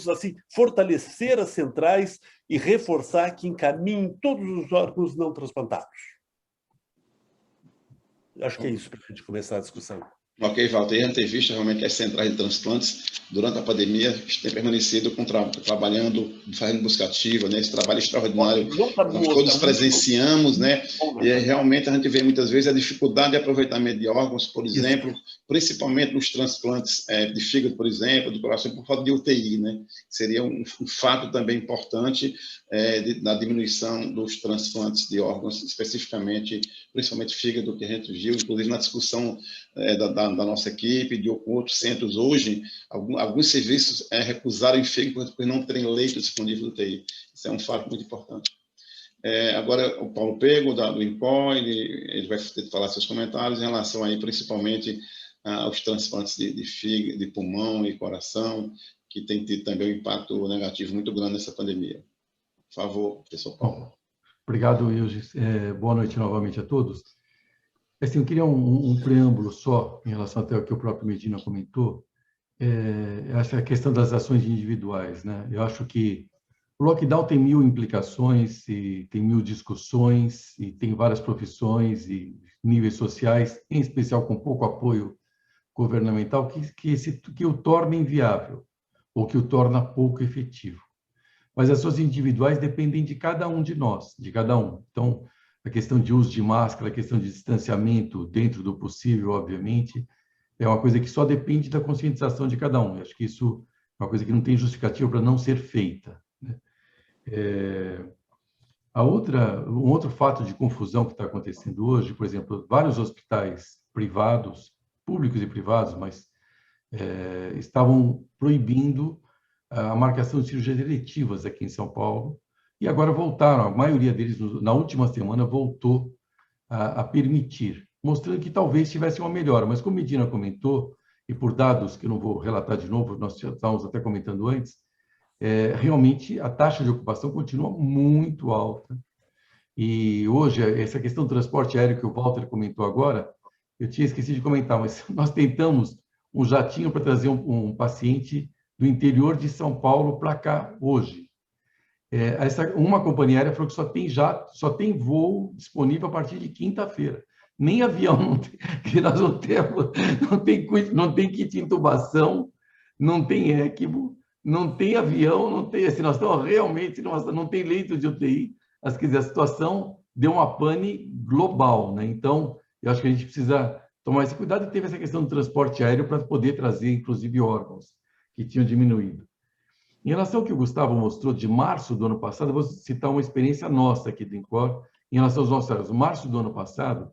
assim, fortalecer as centrais e reforçar que encaminhem todos os órgãos não transplantados. Acho que é isso para a gente começar a discussão. Ok, Walter, a gente tem visto realmente que as centrais de transplantes, durante a pandemia, têm permanecido trabalhando, fazendo busca ativa, né? Esse trabalho extraordinário, nós todos presenciamos, né? E realmente a gente vê muitas vezes a dificuldade de aproveitamento de órgãos, por exemplo, principalmente nos transplantes de fígado, por exemplo, do coração, por falta de UTI, né? Seria um fato também importante na diminuição dos transplantes de órgãos, especificamente, principalmente fígado, que a gente viu, inclusive na discussão da da nossa equipe, de outros centros hoje, alguns serviços recusaram o fígado por não terem leito disponível do TI. Isso é um fato muito importante. Agora, o Paulo Pego, do INPO, ele vai falar seus comentários em relação aí, principalmente, aos transplantes de fígado, de pulmão e coração, que tem tido também um impacto negativo muito grande nessa pandemia. Por favor, professor Paulo. Obrigado, Ilgis. Boa noite novamente a todos. Assim, eu queria um preâmbulo só, em relação até ao que o próprio Medina comentou, essa questão das ações individuais, né? Eu acho que o lockdown tem 1000 implicações, e tem 1000 discussões, e tem várias profissões e níveis sociais, em especial com pouco apoio governamental, que o torna inviável, ou que o torna pouco efetivo. Mas as ações individuais dependem de cada um de nós, de cada um. Então, a questão de uso de máscara, a questão de distanciamento dentro do possível, obviamente, é uma coisa que só depende da conscientização de cada um. Eu acho que isso é uma coisa que não tem justificativa para não ser feita, né? Um outro fato de confusão que está acontecendo hoje, por exemplo, vários hospitais privados, públicos e privados, mas estavam proibindo a marcação de cirurgias eletivas aqui em São Paulo, e agora voltaram, a maioria deles, na última semana, voltou a permitir, mostrando que talvez tivesse uma melhora. Mas como Medina comentou, e por dados que eu não vou relatar de novo, nós já estávamos até comentando antes, realmente a taxa de ocupação continua muito alta. E hoje, essa questão do transporte aéreo que o Walter comentou agora, eu tinha esquecido de comentar, mas nós tentamos um jatinho para trazer um paciente do interior de São Paulo para cá hoje. Uma companhia aérea falou que só tem voo disponível a partir de quinta-feira. Nem avião não tem, que nós não tem kit de intubação, não tem ECMO, não tem avião, não tem, assim, nós estamos realmente, não tem leito de UTI. Quer dizer, a situação deu uma pane global, né? Então, eu acho que a gente precisa tomar esse cuidado, e teve essa questão do transporte aéreo para poder trazer, inclusive, órgãos que tinham diminuído. Em relação ao que o Gustavo mostrou de março do ano passado, eu vou citar uma experiência nossa aqui do INCOR, em relação aos nossos horários. Março do ano passado,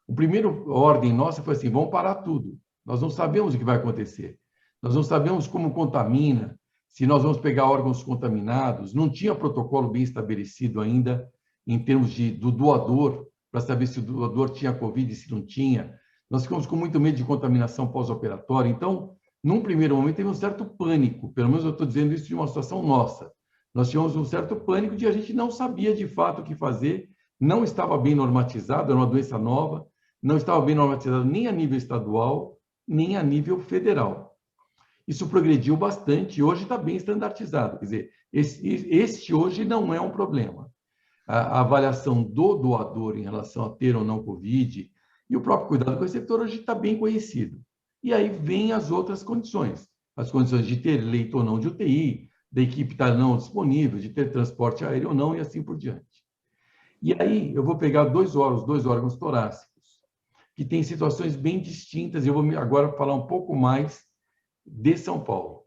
a primeira ordem nossa foi assim: vamos parar tudo. Nós não sabemos o que vai acontecer. Nós não sabemos como contamina, se nós vamos pegar órgãos contaminados. Não tinha protocolo bem estabelecido ainda em termos do doador, para saber se o doador tinha Covid e se não tinha. Nós ficamos com muito medo de contaminação pós-operatória. Então, num primeiro momento, teve um certo pânico, pelo menos eu estou dizendo isso de uma situação nossa. Nós tínhamos um certo pânico de a gente não sabia de fato o que fazer, não estava bem normatizado, era uma doença nova, não estava bem normatizado nem a nível estadual, nem a nível federal. Isso progrediu bastante e hoje está bem estandartizado. Quer dizer, este hoje não é um problema. A avaliação do doador em relação a ter ou não Covid e o próprio cuidado com o receptor hoje está bem conhecido. E aí vem as outras condições. As condições de ter leito ou não de UTI, da equipe estar não disponível, de ter transporte aéreo ou não, e assim por diante. E aí eu vou pegar dois órgãos torácicos, que têm situações bem distintas, e eu vou agora falar um pouco mais de São Paulo.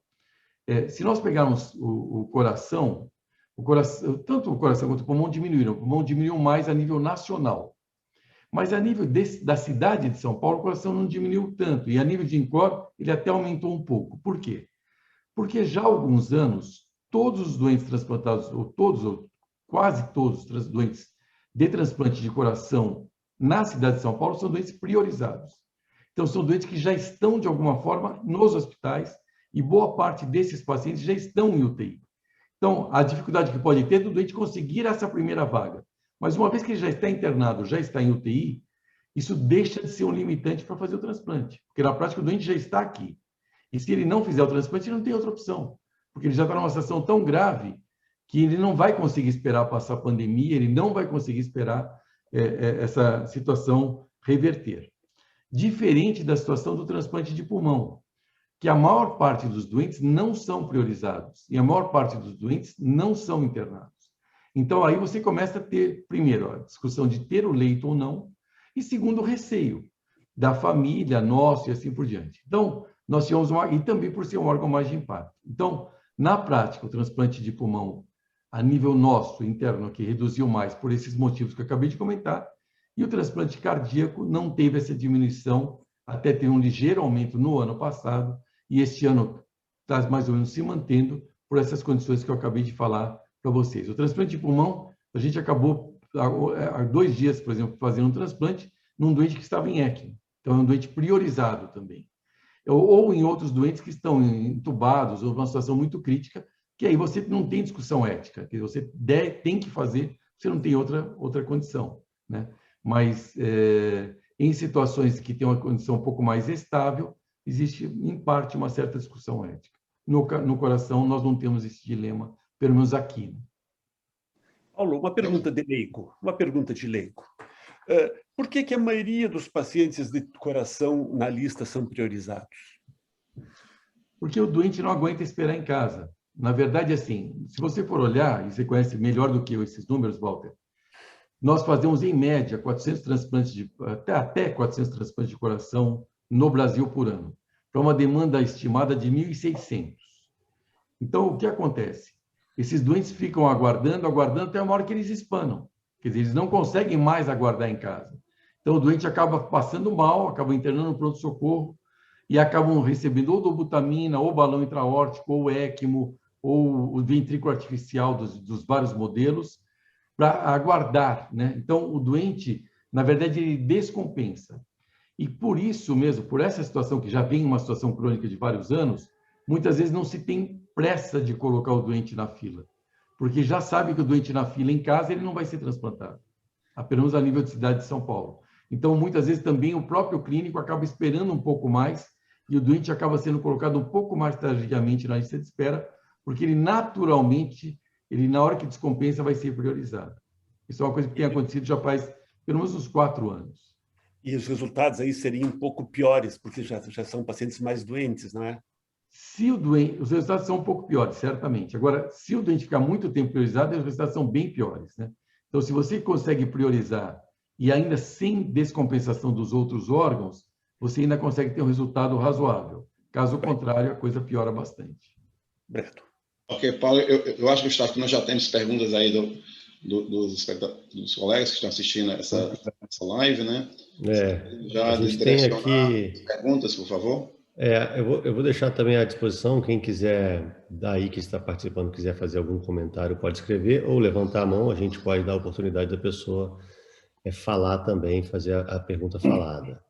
Se nós pegarmos o coração, tanto o coração quanto o pulmão diminuíram. O pulmão diminuiu mais a nível nacional. Mas a nível da cidade de São Paulo, o coração não diminuiu tanto. E a nível de INCOR, ele até aumentou um pouco. Por quê? Porque já há alguns anos, todos os doentes transplantados, ou quase todos os doentes de transplante de coração na cidade de São Paulo são doentes priorizados. Então, são doentes que já estão, de alguma forma, nos hospitais, e boa parte desses pacientes já estão em UTI. Então, a dificuldade que pode ter é do doente conseguir essa primeira vaga. Mas uma vez que ele já está internado, já está em UTI, isso deixa de ser um limitante para fazer o transplante. Porque, na prática, o doente já está aqui. E se ele não fizer o transplante, ele não tem outra opção. Porque ele já está numa situação tão grave que ele não vai conseguir esperar passar a pandemia, ele não vai conseguir esperar essa situação reverter. Diferente da situação do transplante de pulmão, que a maior parte dos doentes não são priorizados e a maior parte dos doentes não são internados. Então, aí você começa a ter, primeiro, a discussão de ter o leito ou não, e segundo, o receio da família, nosso e assim por diante. Então, nós tínhamos e também por ser um órgão mais de impacto. Então, na prática, o transplante de pulmão, a nível nosso, interno, que reduziu mais por esses motivos que eu acabei de comentar, e o transplante cardíaco não teve essa diminuição até ter um ligeiro aumento no ano passado, e este ano está mais ou menos se mantendo por essas condições que eu acabei de falar para vocês. O transplante de pulmão, a gente acabou há 2 dias, por exemplo, fazendo um transplante num doente que estava em ECMO. Então, é um doente priorizado também. Ou em outros doentes que estão entubados ou numa situação muito crítica, que aí você não tem discussão ética, que você tem que fazer, você não tem outra condição, né? Mas em situações que tem uma condição um pouco mais estável, existe, em parte, uma certa discussão ética. No coração, nós não temos esse dilema, pelo menos aqui. Né? Paulo, uma pergunta de leigo. Por que a maioria dos pacientes de coração na lista são priorizados? Porque o doente não aguenta esperar em casa. Na verdade, assim, se você for olhar, e você conhece melhor do que eu esses números, Walter, nós fazemos, em média, 400 transplantes até 400 transplantes de coração no Brasil por ano, para uma demanda estimada de 1.600. Então, o que acontece? Esses doentes ficam aguardando até a hora que eles espanam. Quer dizer, eles não conseguem mais aguardar em casa. Então, o doente acaba passando mal, acaba internando no pronto-socorro e acabam recebendo ou dobutamina, ou balão intraórtico, ou ECMO, ou o ventrículo artificial dos vários modelos, para aguardar, né? Então, o doente, na verdade, ele descompensa. E por isso mesmo, por essa situação que já vem uma situação crônica de vários anos, muitas vezes não se tem pressa de colocar o doente na fila, porque já sabe que o doente na fila em casa ele não vai ser transplantado, apenas a nível de cidade de São Paulo. Então, muitas vezes também o próprio clínico acaba esperando um pouco mais e o doente acaba sendo colocado um pouco mais tardiamente na lista de espera, porque ele naturalmente, na hora que descompensa, vai ser priorizado. Isso é uma coisa que tem acontecido já faz pelo menos uns 4 anos. E os resultados aí seriam um pouco piores, porque já são pacientes mais doentes, não é? Os resultados são um pouco piores, certamente. Agora, se o doente ficar muito tempo priorizado, os resultados são bem piores, né? Então, se você consegue priorizar e ainda sem descompensação dos outros órgãos, você ainda consegue ter um resultado razoável. Caso contrário, a coisa piora bastante. Obrigado. Ok, Paulo, eu acho, Gustavo, que nós já temos perguntas aí dos colegas que estão assistindo essa live, né? Já a gente tem aqui perguntas, por favor. Eu vou deixar também à disposição, quem quiser, daí que está participando, quiser fazer algum comentário, pode escrever ou levantar a mão, a gente pode dar a oportunidade da pessoa falar também, fazer a pergunta falada.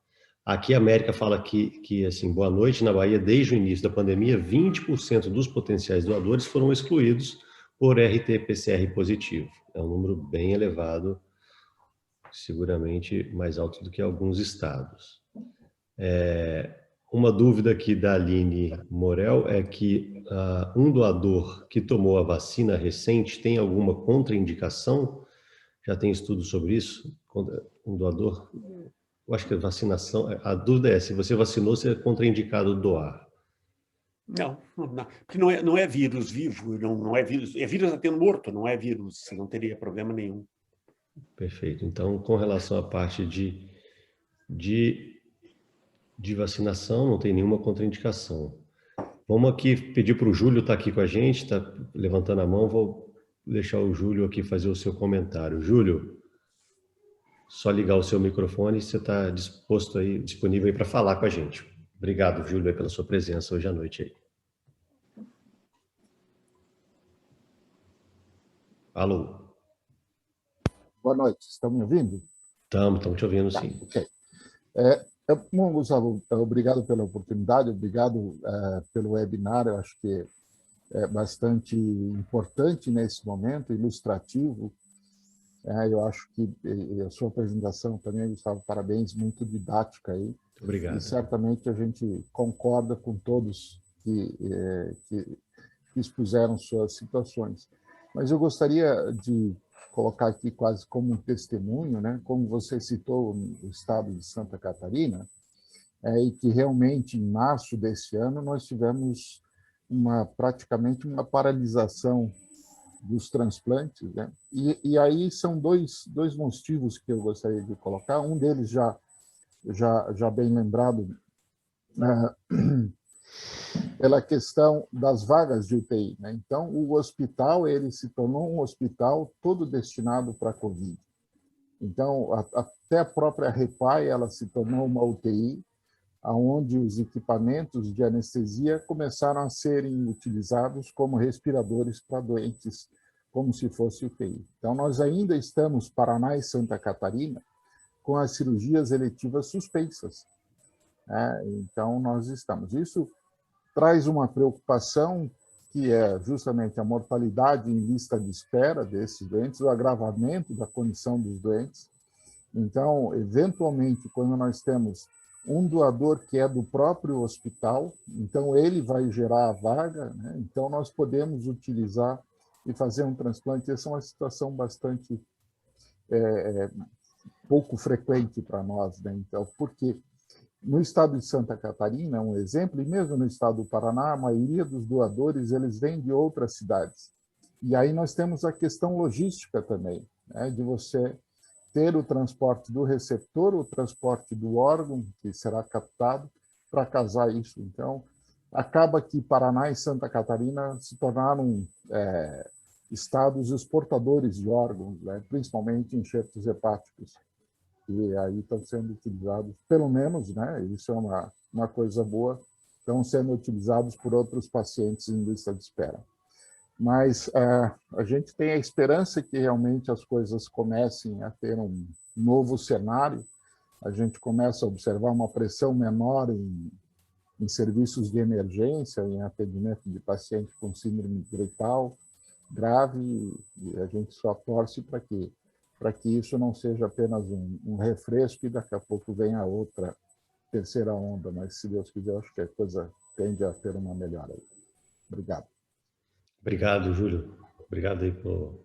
Aqui a América fala que assim, boa noite, na Bahia, desde o início da pandemia, 20% dos potenciais doadores foram excluídos por RT-PCR positivo. É um número bem elevado, seguramente mais alto do que alguns estados. Uma dúvida aqui da Aline Morel é que um doador que tomou a vacina recente tem alguma contraindicação? Já tem estudo sobre isso? Um doador, eu acho que a vacinação, a dúvida é se você vacinou, se é contraindicado doar. Não, porque não é vírus vivo, não é vírus, é vírus até morto, não é vírus, não teria problema nenhum. Perfeito. Então, com relação à parte de vacinação, não tem nenhuma contraindicação. Vamos aqui pedir para o Júlio estar aqui com a gente, está levantando a mão, vou deixar o Júlio aqui fazer o seu comentário. Júlio, só ligar o seu microfone e você está disponível aí para falar com a gente. Obrigado, Júlio, pela sua presença hoje à noite aí. Alô? Boa noite, estão me ouvindo? Estamos te ouvindo, sim. Ok. Bom, Gustavo, obrigado pela oportunidade, obrigado pelo webinar, eu acho que é bastante importante nesse momento, ilustrativo. Eu acho que a sua apresentação também, Gustavo, parabéns, muito didática aí. Obrigado. E certamente a gente concorda com todos que expuseram suas situações. Mas eu gostaria de colocar aqui quase como um testemunho, né? Como você citou o estado de Santa Catarina, e que realmente em março desse ano nós tivemos praticamente uma paralisação dos transplantes, né? E aí são dois motivos que eu gostaria de colocar. Um deles já bem lembrado, pela questão das vagas de UTI, né? Então, o hospital ele se tornou um hospital todo destinado para a Covid. Então, até a própria Repai ela se tornou uma UTI, onde os equipamentos de anestesia começaram a serem utilizados como respiradores para doentes, como se fosse UTI. Então, nós ainda estamos, Paraná e Santa Catarina, com as cirurgias eletivas suspensas. Então, nós estamos. Isso traz uma preocupação, que é justamente a mortalidade em lista de espera desses doentes, o agravamento da condição dos doentes. Então, eventualmente, quando nós temos um doador que é do próprio hospital, então ele vai gerar a vaga, né? Então nós podemos utilizar e fazer um transplante. Essa é uma situação bastante pouco frequente para nós, né? Então, porque no estado de Santa Catarina, é um exemplo, e mesmo no estado do Paraná, a maioria dos doadores eles vêm de outras cidades. E aí nós temos a questão logística também, né? De você ter o transporte do receptor, o transporte do órgão que será captado para casar isso. Então, acaba que Paraná e Santa Catarina se tornaram estados exportadores de órgãos, né? Principalmente enxertos hepáticos, e aí estão sendo utilizados, pelo menos, né? Isso é uma coisa boa, estão sendo utilizados por outros pacientes em lista de espera. Mas a gente tem a esperança que realmente as coisas comecem a ter um novo cenário, a gente começa a observar uma pressão menor em serviços de emergência, em atendimento de pacientes com síndrome gripal grave, e a gente só torce para que isso não seja apenas um refresco e daqui a pouco venha outra terceira onda, mas se Deus quiser, acho que a coisa tende a ter uma melhora. Obrigado. Obrigado, Júlio. Obrigado aí por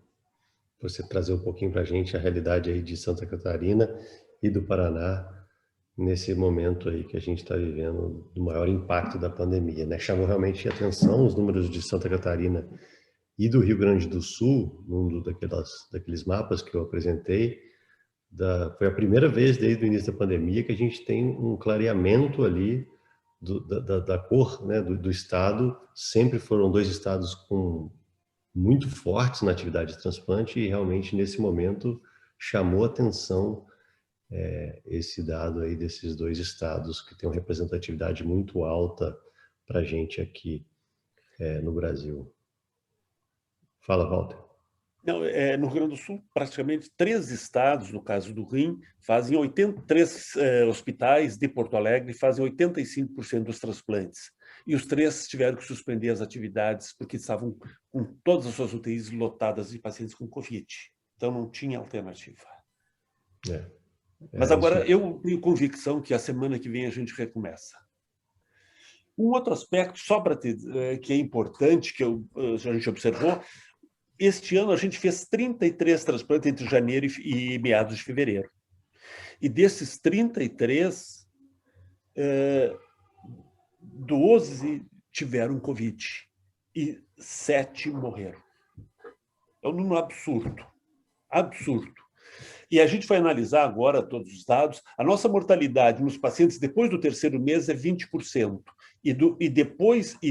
você trazer um pouquinho para a gente a realidade aí de Santa Catarina e do Paraná nesse momento aí que a gente está vivendo do maior impacto da pandemia, né? Chamou realmente a atenção os números de Santa Catarina e do Rio Grande do Sul, num daqueles mapas que eu apresentei. Foi a primeira vez desde o início da pandemia que a gente tem um clareamento ali da cor, né, do estado. Sempre foram dois estados muito fortes na atividade de transplante e realmente nesse momento chamou atenção esse dado aí desses dois estados que tem uma representatividade muito alta para a gente aqui no Brasil. Fala, Walter. Não, no Rio Grande do Sul, praticamente 3 estados, no caso do Rim, fazem 83 hospitais de Porto Alegre fazem 85% dos transplantes. E os 3 tiveram que suspender as atividades porque estavam com todas as suas UTIs lotadas de pacientes com Covid. Então, não tinha alternativa. Mas agora eu tenho convicção que a semana que vem a gente recomeça. Um outro aspecto, só para que é importante, que a gente observou, este ano a gente fez 33 transplantes entre janeiro e meados de fevereiro. E desses 33, 12 tiveram Covid e 7 morreram. É um número absurdo. Absurdo. E a gente vai analisar agora todos os dados. A nossa mortalidade nos pacientes depois do 3º mês é 20%. E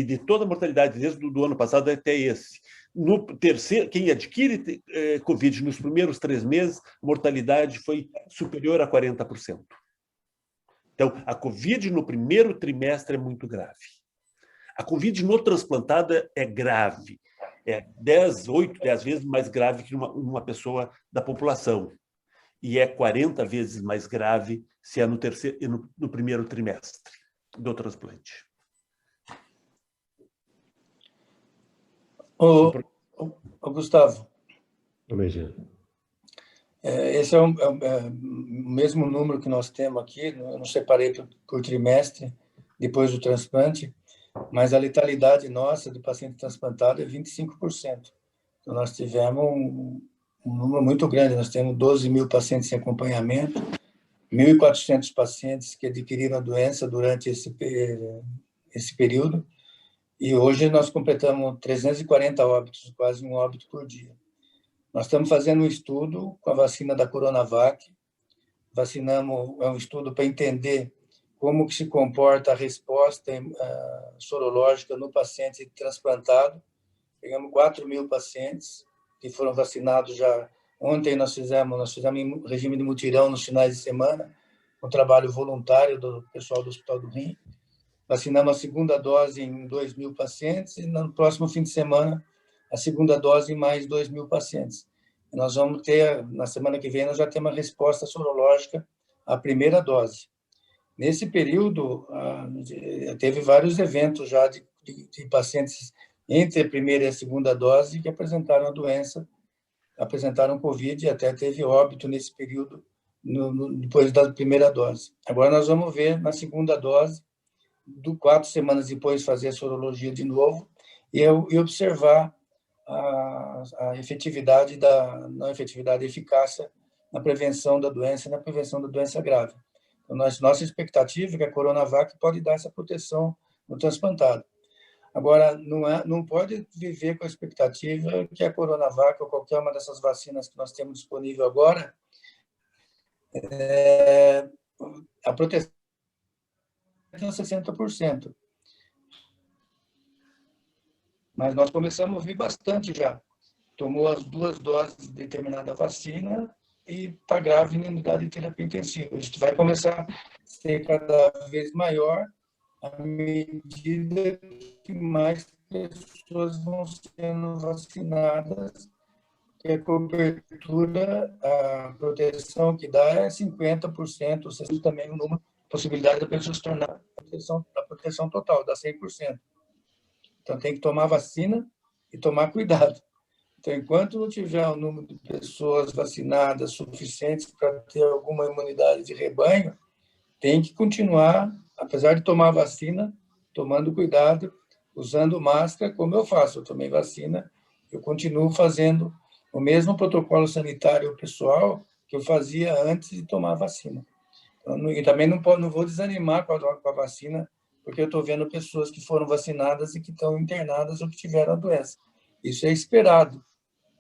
de toda a mortalidade desde o ano passado até esse. No terceiro, quem adquire Covid nos primeiros 3 meses, a mortalidade foi superior a 40%. Então, a Covid no primeiro trimestre é muito grave. A Covid no transplantado é grave. É 8, 10 vezes mais grave que uma pessoa da população. E é 40 vezes mais grave se é no primeiro trimestre do transplante. Gustavo, esse é o mesmo número que nós temos aqui, eu não separei por trimestre, depois do transplante, mas a letalidade nossa de paciente transplantado é 25%. Então, nós tivemos um número muito grande, nós temos 12 mil pacientes em acompanhamento, 1.400 pacientes que adquiriram a doença durante esse período, e hoje nós completamos 340 óbitos, quase um óbito por dia. Nós estamos fazendo um estudo com a vacina da Coronavac, é um estudo para entender como que se comporta a resposta sorológica no paciente transplantado. Pegamos 4 mil pacientes que foram vacinados já. Ontem nós fizemos em regime de mutirão nos finais de semana, um trabalho voluntário do pessoal do Hospital do Rim. Vacinamos a segunda dose em 2.000 pacientes e no próximo fim de semana a segunda dose em mais 2.000 pacientes. E nós vamos ter, na semana que vem, nós já temos uma resposta sorológica à primeira dose. Nesse período, teve vários eventos já de pacientes entre a primeira e a segunda dose que apresentaram a doença, apresentaram Covid e até teve óbito nesse período, depois da primeira dose. Agora nós vamos ver na segunda dose, 4 semanas depois, fazer a sorologia de novo e observar a efetividade não efetividade, a eficácia na prevenção da doença e na prevenção da doença grave. Então, nossa expectativa é que a Coronavac pode dar essa proteção no transplantado. Agora, não pode viver com a expectativa que a Coronavac ou qualquer uma dessas vacinas que nós temos disponível agora, a proteção é 60%. Mas nós começamos a ouvir bastante já. Tomou as 2 doses de determinada vacina e está grave em unidade de terapia intensiva. Isso vai começar a ser cada vez maior à medida que mais pessoas vão sendo vacinadas, que a cobertura, a proteção que dá é 50%, ou seja, também o número, possibilidade da pessoa se tornar a proteção total, dá 100%. Então, tem que tomar vacina e tomar cuidado. Então, enquanto não tiver um número de pessoas vacinadas suficientes para ter alguma imunidade de rebanho, tem que continuar, apesar de tomar vacina, tomando cuidado, usando máscara, como eu faço. Eu tomei vacina, eu continuo fazendo o mesmo protocolo sanitário pessoal que eu fazia antes de tomar a vacina. Então, e também não vou desanimar com a vacina, porque eu estou vendo pessoas que foram vacinadas e que estão internadas ou que tiveram a doença. Isso é esperado.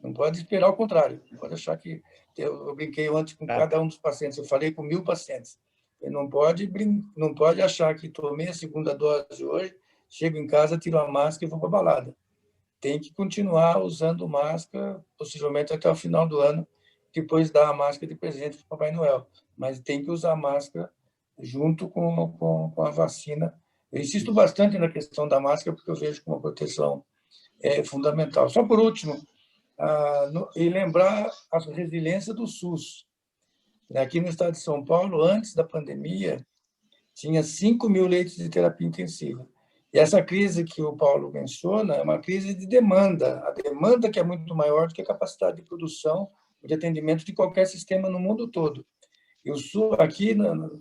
Não pode esperar o contrário. Não pode achar que... Eu brinquei antes com cada um dos pacientes. Eu falei com 1.000 pacientes. Não pode achar que tomei a segunda dose hoje, chego em casa, tiro a máscara e vou para a balada. Tem que continuar usando máscara, possivelmente até o final do ano, depois dar a máscara de presente para o Papai Noel. Mas tem que usar máscara junto com a vacina. Eu insisto bastante na questão da máscara, porque eu vejo que uma proteção é fundamental. Só por último, e lembrar a resiliência do SUS. Aqui no estado de São Paulo, antes da pandemia, tinha 5.000 leitos de terapia intensiva. E essa crise que o Paulo menciona é uma crise de demanda. A demanda que é muito maior do que a capacidade de produção de atendimento de qualquer sistema no mundo todo. E o SUS aqui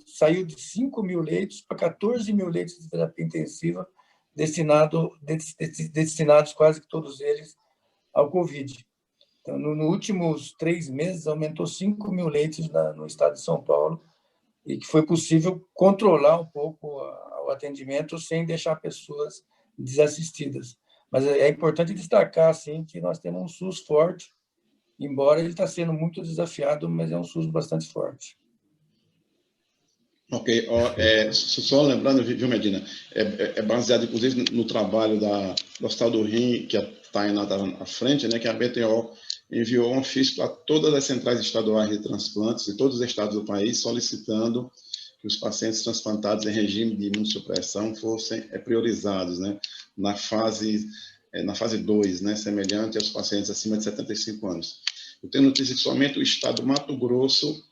saiu de 5.000 leitos para 14.000 leitos de terapia intensiva, destinados quase que todos eles ao Covid. Então, nos últimos 3 meses, aumentou 5.000 leitos no estado de São Paulo, e que foi possível controlar um pouco o atendimento sem deixar pessoas desassistidas. Mas é importante destacar assim, que nós temos um SUS forte, embora ele está sendo muito desafiado, mas é um SUS bastante forte. Ok, só lembrando, viu, Medina, é baseado, inclusive, no trabalho do Hospital do Rim, que a Tainá estava à frente, né, que a BTO enviou um ofício para todas as centrais estaduais de transplantes de todos os estados do país, solicitando que os pacientes transplantados em regime de imunossupressão fossem priorizados, né, na fase 2, né, semelhante aos pacientes acima de 75 anos. Eu tenho notícia que somente o estado do Mato Grosso,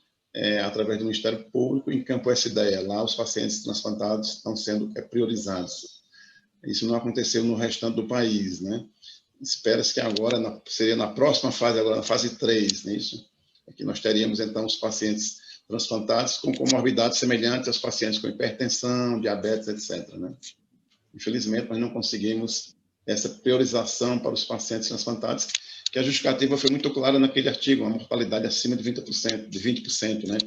através do Ministério Público, encampou essa ideia. Lá, os pacientes transplantados estão sendo priorizados. Isso não aconteceu no restante do país, né? Espera-se que agora, seria na próxima fase, agora na fase 3, não é isso? Aqui nós teríamos, então, os pacientes transplantados com comorbidades semelhantes aos pacientes com hipertensão, diabetes, etc., né? Infelizmente, nós não conseguimos essa priorização para os pacientes transplantados, que a justificativa foi muito clara naquele artigo, uma mortalidade acima de 20%, né?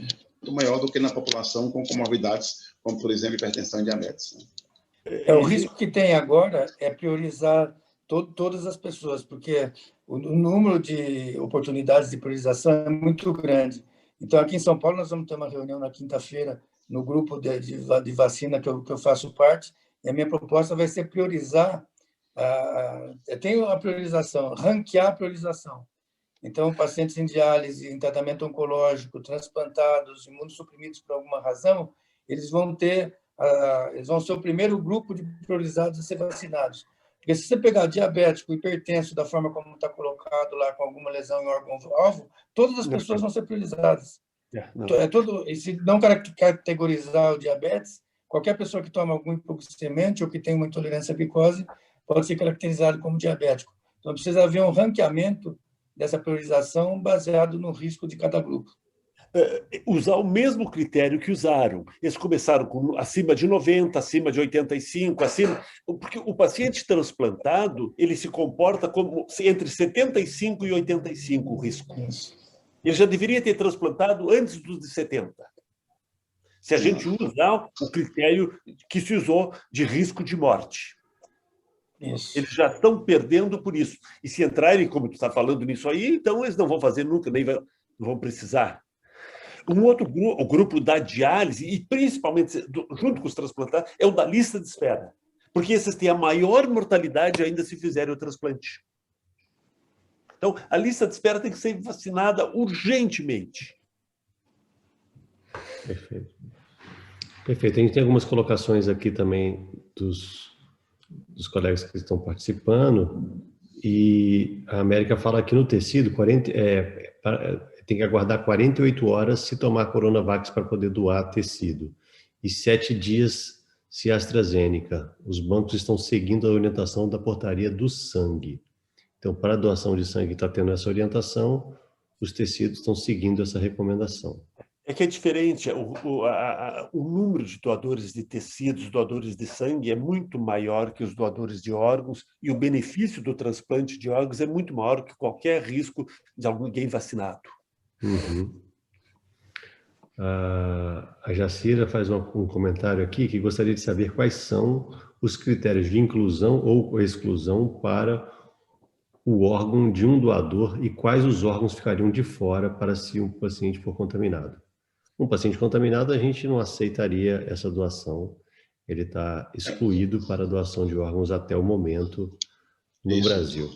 Muito maior do que na população com comorbidades, como, por exemplo, hipertensão e diabetes, né? O risco que tem agora é priorizar todas as pessoas, porque o número de oportunidades de priorização é muito grande. Então, aqui em São Paulo, nós vamos ter uma reunião na quinta-feira no grupo de vacina que eu faço parte, e a minha proposta vai ser priorizar, tem a priorização, ranquear a priorização. Então, pacientes em diálise, em tratamento oncológico, transplantados, imunossuprimidos por alguma razão, eles vão ser o primeiro grupo de priorizados a ser vacinados. Porque se você pegar diabético, hipertenso, da forma como está colocado lá, com alguma lesão em órgão-alvo, todas as pessoas vão ser priorizadas. E se não categorizar o diabetes, qualquer pessoa que toma algum hipoglicemante ou que tem uma intolerância à glicose pode ser caracterizado como diabético. Então, precisa haver um ranqueamento dessa priorização baseado no risco de cada grupo. Usar o mesmo critério que usaram. Eles começaram com acima de 90, acima de 85, porque o paciente transplantado ele se comporta como entre 75 e 85 o risco. Ele já deveria ter transplantado antes dos de 70. Se a gente usar o critério que se usou de risco de morte. Isso. Eles já estão perdendo por isso. E se entrarem, como tu está falando nisso aí, então eles não vão fazer nunca, nem vão precisar. Um outro grupo, o grupo da diálise, e principalmente junto com os transplantados, é o da lista de espera. Porque esses têm a maior mortalidade ainda se fizerem o transplante. Então, a lista de espera tem que ser vacinada urgentemente. Perfeito. Perfeito. A gente tem algumas colocações aqui também dos colegas que estão participando, e a América fala aqui no tecido, tem que aguardar 48 horas se tomar Coronavac para poder doar tecido, e 7 dias se AstraZeneca. Os bancos estão seguindo a orientação da portaria do sangue. Então, para a doação de sangue está tendo essa orientação, os tecidos estão seguindo essa recomendação. É que é diferente, o número de doadores de tecidos, doadores de sangue é muito maior que os doadores de órgãos, e o benefício do transplante de órgãos é muito maior que qualquer risco de alguém vacinado. Uhum. A Jacira faz um comentário aqui que gostaria de saber quais são os critérios de inclusão ou exclusão para o órgão de um doador e quais os órgãos ficariam de fora para se o paciente for contaminado. Um paciente contaminado, a gente não aceitaria essa doação. Ele está excluído para a doação de órgãos até o momento no Brasil.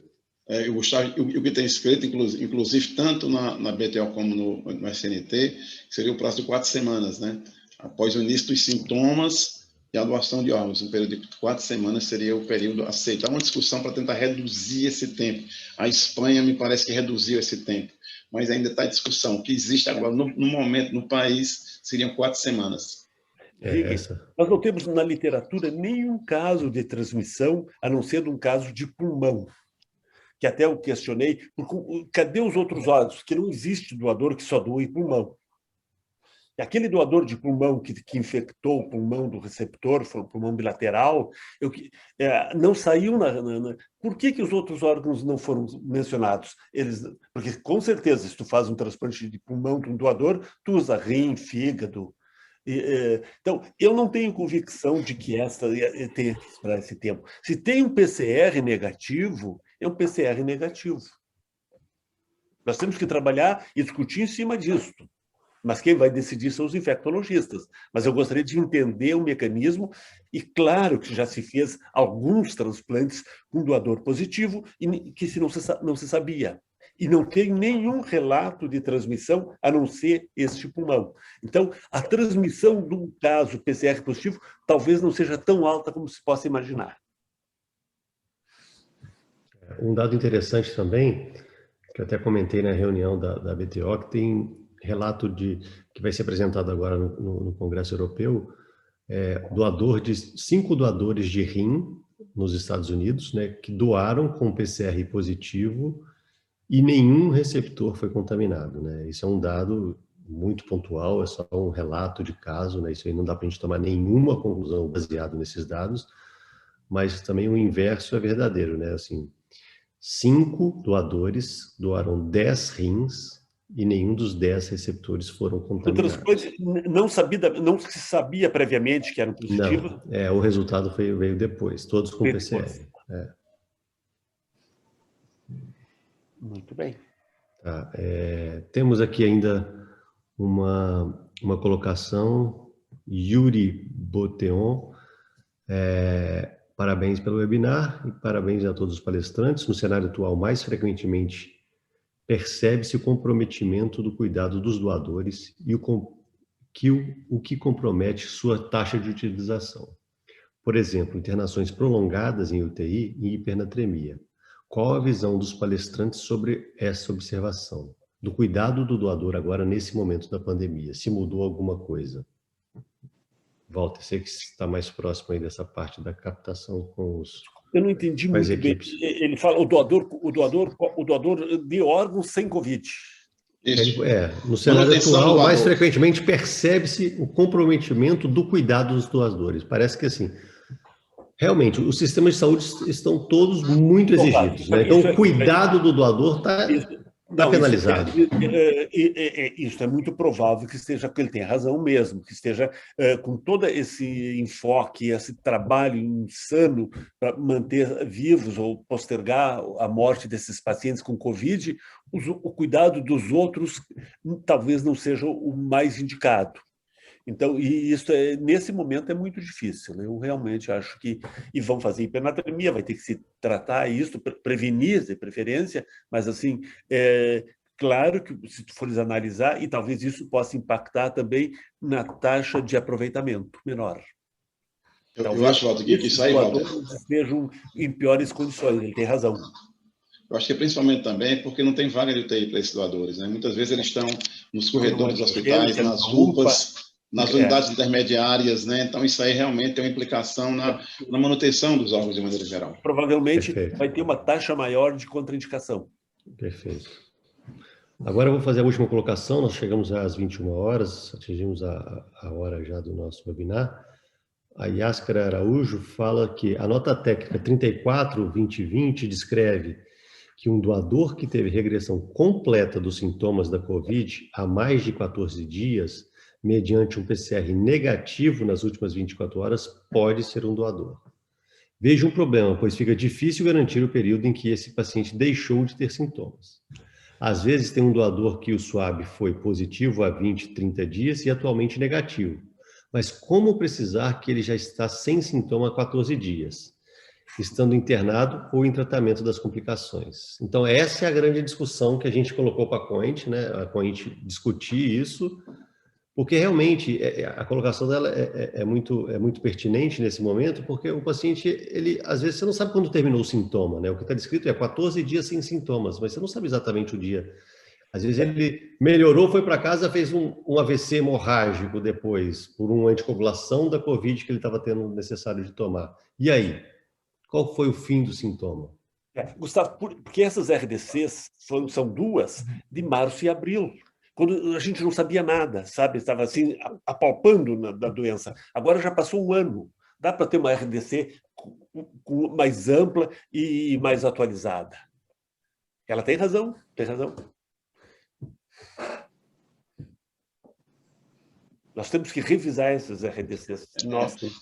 Gustavo, o que tem escrito, inclusive tanto na BTO como no SNT, seria o prazo de 4 semanas, né? Após o início dos sintomas e a doação de órgãos. Um período de 4 semanas seria o período aceito. Há uma discussão para tentar reduzir esse tempo. A Espanha me parece que reduziu esse tempo, mas ainda está em discussão. O que existe agora, no momento, no país, seriam 4 semanas. Nós não temos na literatura nenhum caso de transmissão, a não ser um caso de pulmão, que até eu questionei, cadê os outros órgãos? Que não existe doador que só doe pulmão. E aquele doador de pulmão que infectou o pulmão do receptor, foi o pulmão bilateral, não saiu Por que os outros órgãos não foram mencionados? Porque, com certeza, se tu faz um transplante de pulmão de um doador, tu usa rim, fígado. Então, eu não tenho convicção de que tenha que esperar esse tempo. Se tem um PCR negativo, é um PCR negativo. Nós temos que trabalhar e discutir em cima disso. Mas quem vai decidir são os infectologistas. Mas eu gostaria de entender o mecanismo, e claro que já se fez alguns transplantes com doador positivo, e que não se sabia. E não tem nenhum relato de transmissão, a não ser este pulmão. Então, a transmissão de um caso PCR positivo talvez não seja tão alta como se possa imaginar. Um dado interessante também, que eu até comentei na reunião da BTO, que tem relato que vai ser apresentado agora no Congresso Europeu, 5 doadores de rim nos Estados Unidos, né, que doaram com PCR positivo e nenhum receptor foi contaminado, né? Isso é um dado muito pontual, é só um relato de caso, né? Isso aí não dá para a gente tomar nenhuma conclusão baseado nesses dados, mas também o inverso é verdadeiro, né? Assim, 5 doadores doaram 10 rins e nenhum dos 10 receptores foram contaminados. O transplante não se sabia previamente que eram positivos? Não, o resultado veio depois, todos com PCR. Muito bem. Tá, temos aqui ainda uma colocação, Yuri Boteon, parabéns pelo webinar e parabéns a todos os palestrantes. No cenário atual, mais frequentemente percebe-se o comprometimento do cuidado dos doadores e o que compromete sua taxa de utilização. Por exemplo, internações prolongadas em UTI e hipernatremia. Qual a visão dos palestrantes sobre essa observação? Do cuidado do doador agora nesse momento da pandemia? Se mudou alguma coisa? Walter, você que está mais próximo aí dessa parte da captação com os... Eu não entendi muito bem. Ele fala o doador de órgãos sem Covid. Isso. No cenário atual, mais frequentemente percebe-se o comprometimento do cuidado dos doadores. Parece que, assim, realmente, os sistemas de saúde estão todos muito exigidos, né? Então, o cuidado do doador está penalizado. Isso é muito provável que ele tenha razão mesmo, que esteja com todo esse enfoque, esse trabalho insano para manter vivos ou postergar a morte desses pacientes com Covid, o cuidado dos outros talvez não seja o mais indicado. Então, e isso nesse momento é muito difícil. Eu realmente acho que... E vão fazer hipernatremia, vai ter que se tratar isso, prevenir de preferência, mas, assim, claro que se tu fores analisar, e talvez isso possa impactar também na taxa de aproveitamento menor. Eu acho, Walter, que isso aí, Walter, estejam em piores condições, ele tem razão. Eu acho que principalmente também porque não tem vaga de UTI para esses doadores, né? Muitas vezes eles estão nos corredores dos hospitais, nas UPAs, nas unidades intermediárias, né? Então, isso aí realmente tem uma implicação na manutenção dos órgãos de maneira geral. Provavelmente vai ter uma taxa maior de contraindicação. Perfeito. Agora eu vou fazer a última colocação, nós chegamos às 21 horas, atingimos a hora já do nosso webinar. A Yáscara Araújo fala que a nota técnica 34/2020 descreve que um doador que teve regressão completa dos sintomas da COVID há mais de 14 dias, mediante um PCR negativo nas últimas 24 horas, pode ser um doador. Vejo um problema, pois fica difícil garantir o período em que esse paciente deixou de ter sintomas. Às vezes tem um doador que o SWAB foi positivo há 20, 30 dias e atualmente negativo. Mas como precisar que ele já está sem sintoma há 14 dias, estando internado ou em tratamento das complicações? Então, essa é a grande discussão que a gente colocou para a COINT, né? A COINT discutir isso, porque realmente a colocação dela é muito pertinente nesse momento, porque o paciente, ele, às vezes, você não sabe quando terminou o sintoma, né? O que está descrito é 14 dias sem sintomas, mas você não sabe exatamente o dia. Às vezes ele melhorou, foi para casa, fez um AVC hemorrágico depois, por uma anticoagulação da Covid que ele estava tendo necessário de tomar. E aí? Qual foi o fim do sintoma? Gustavo, porque essas RDCs são duas de março e abril, quando a gente não sabia nada, sabe? Estava assim, apalpando da doença. Agora já passou um ano. Dá para ter uma RDC mais ampla e mais atualizada. Ela tem razão, tem razão. Nós temos que revisar essas RDCs.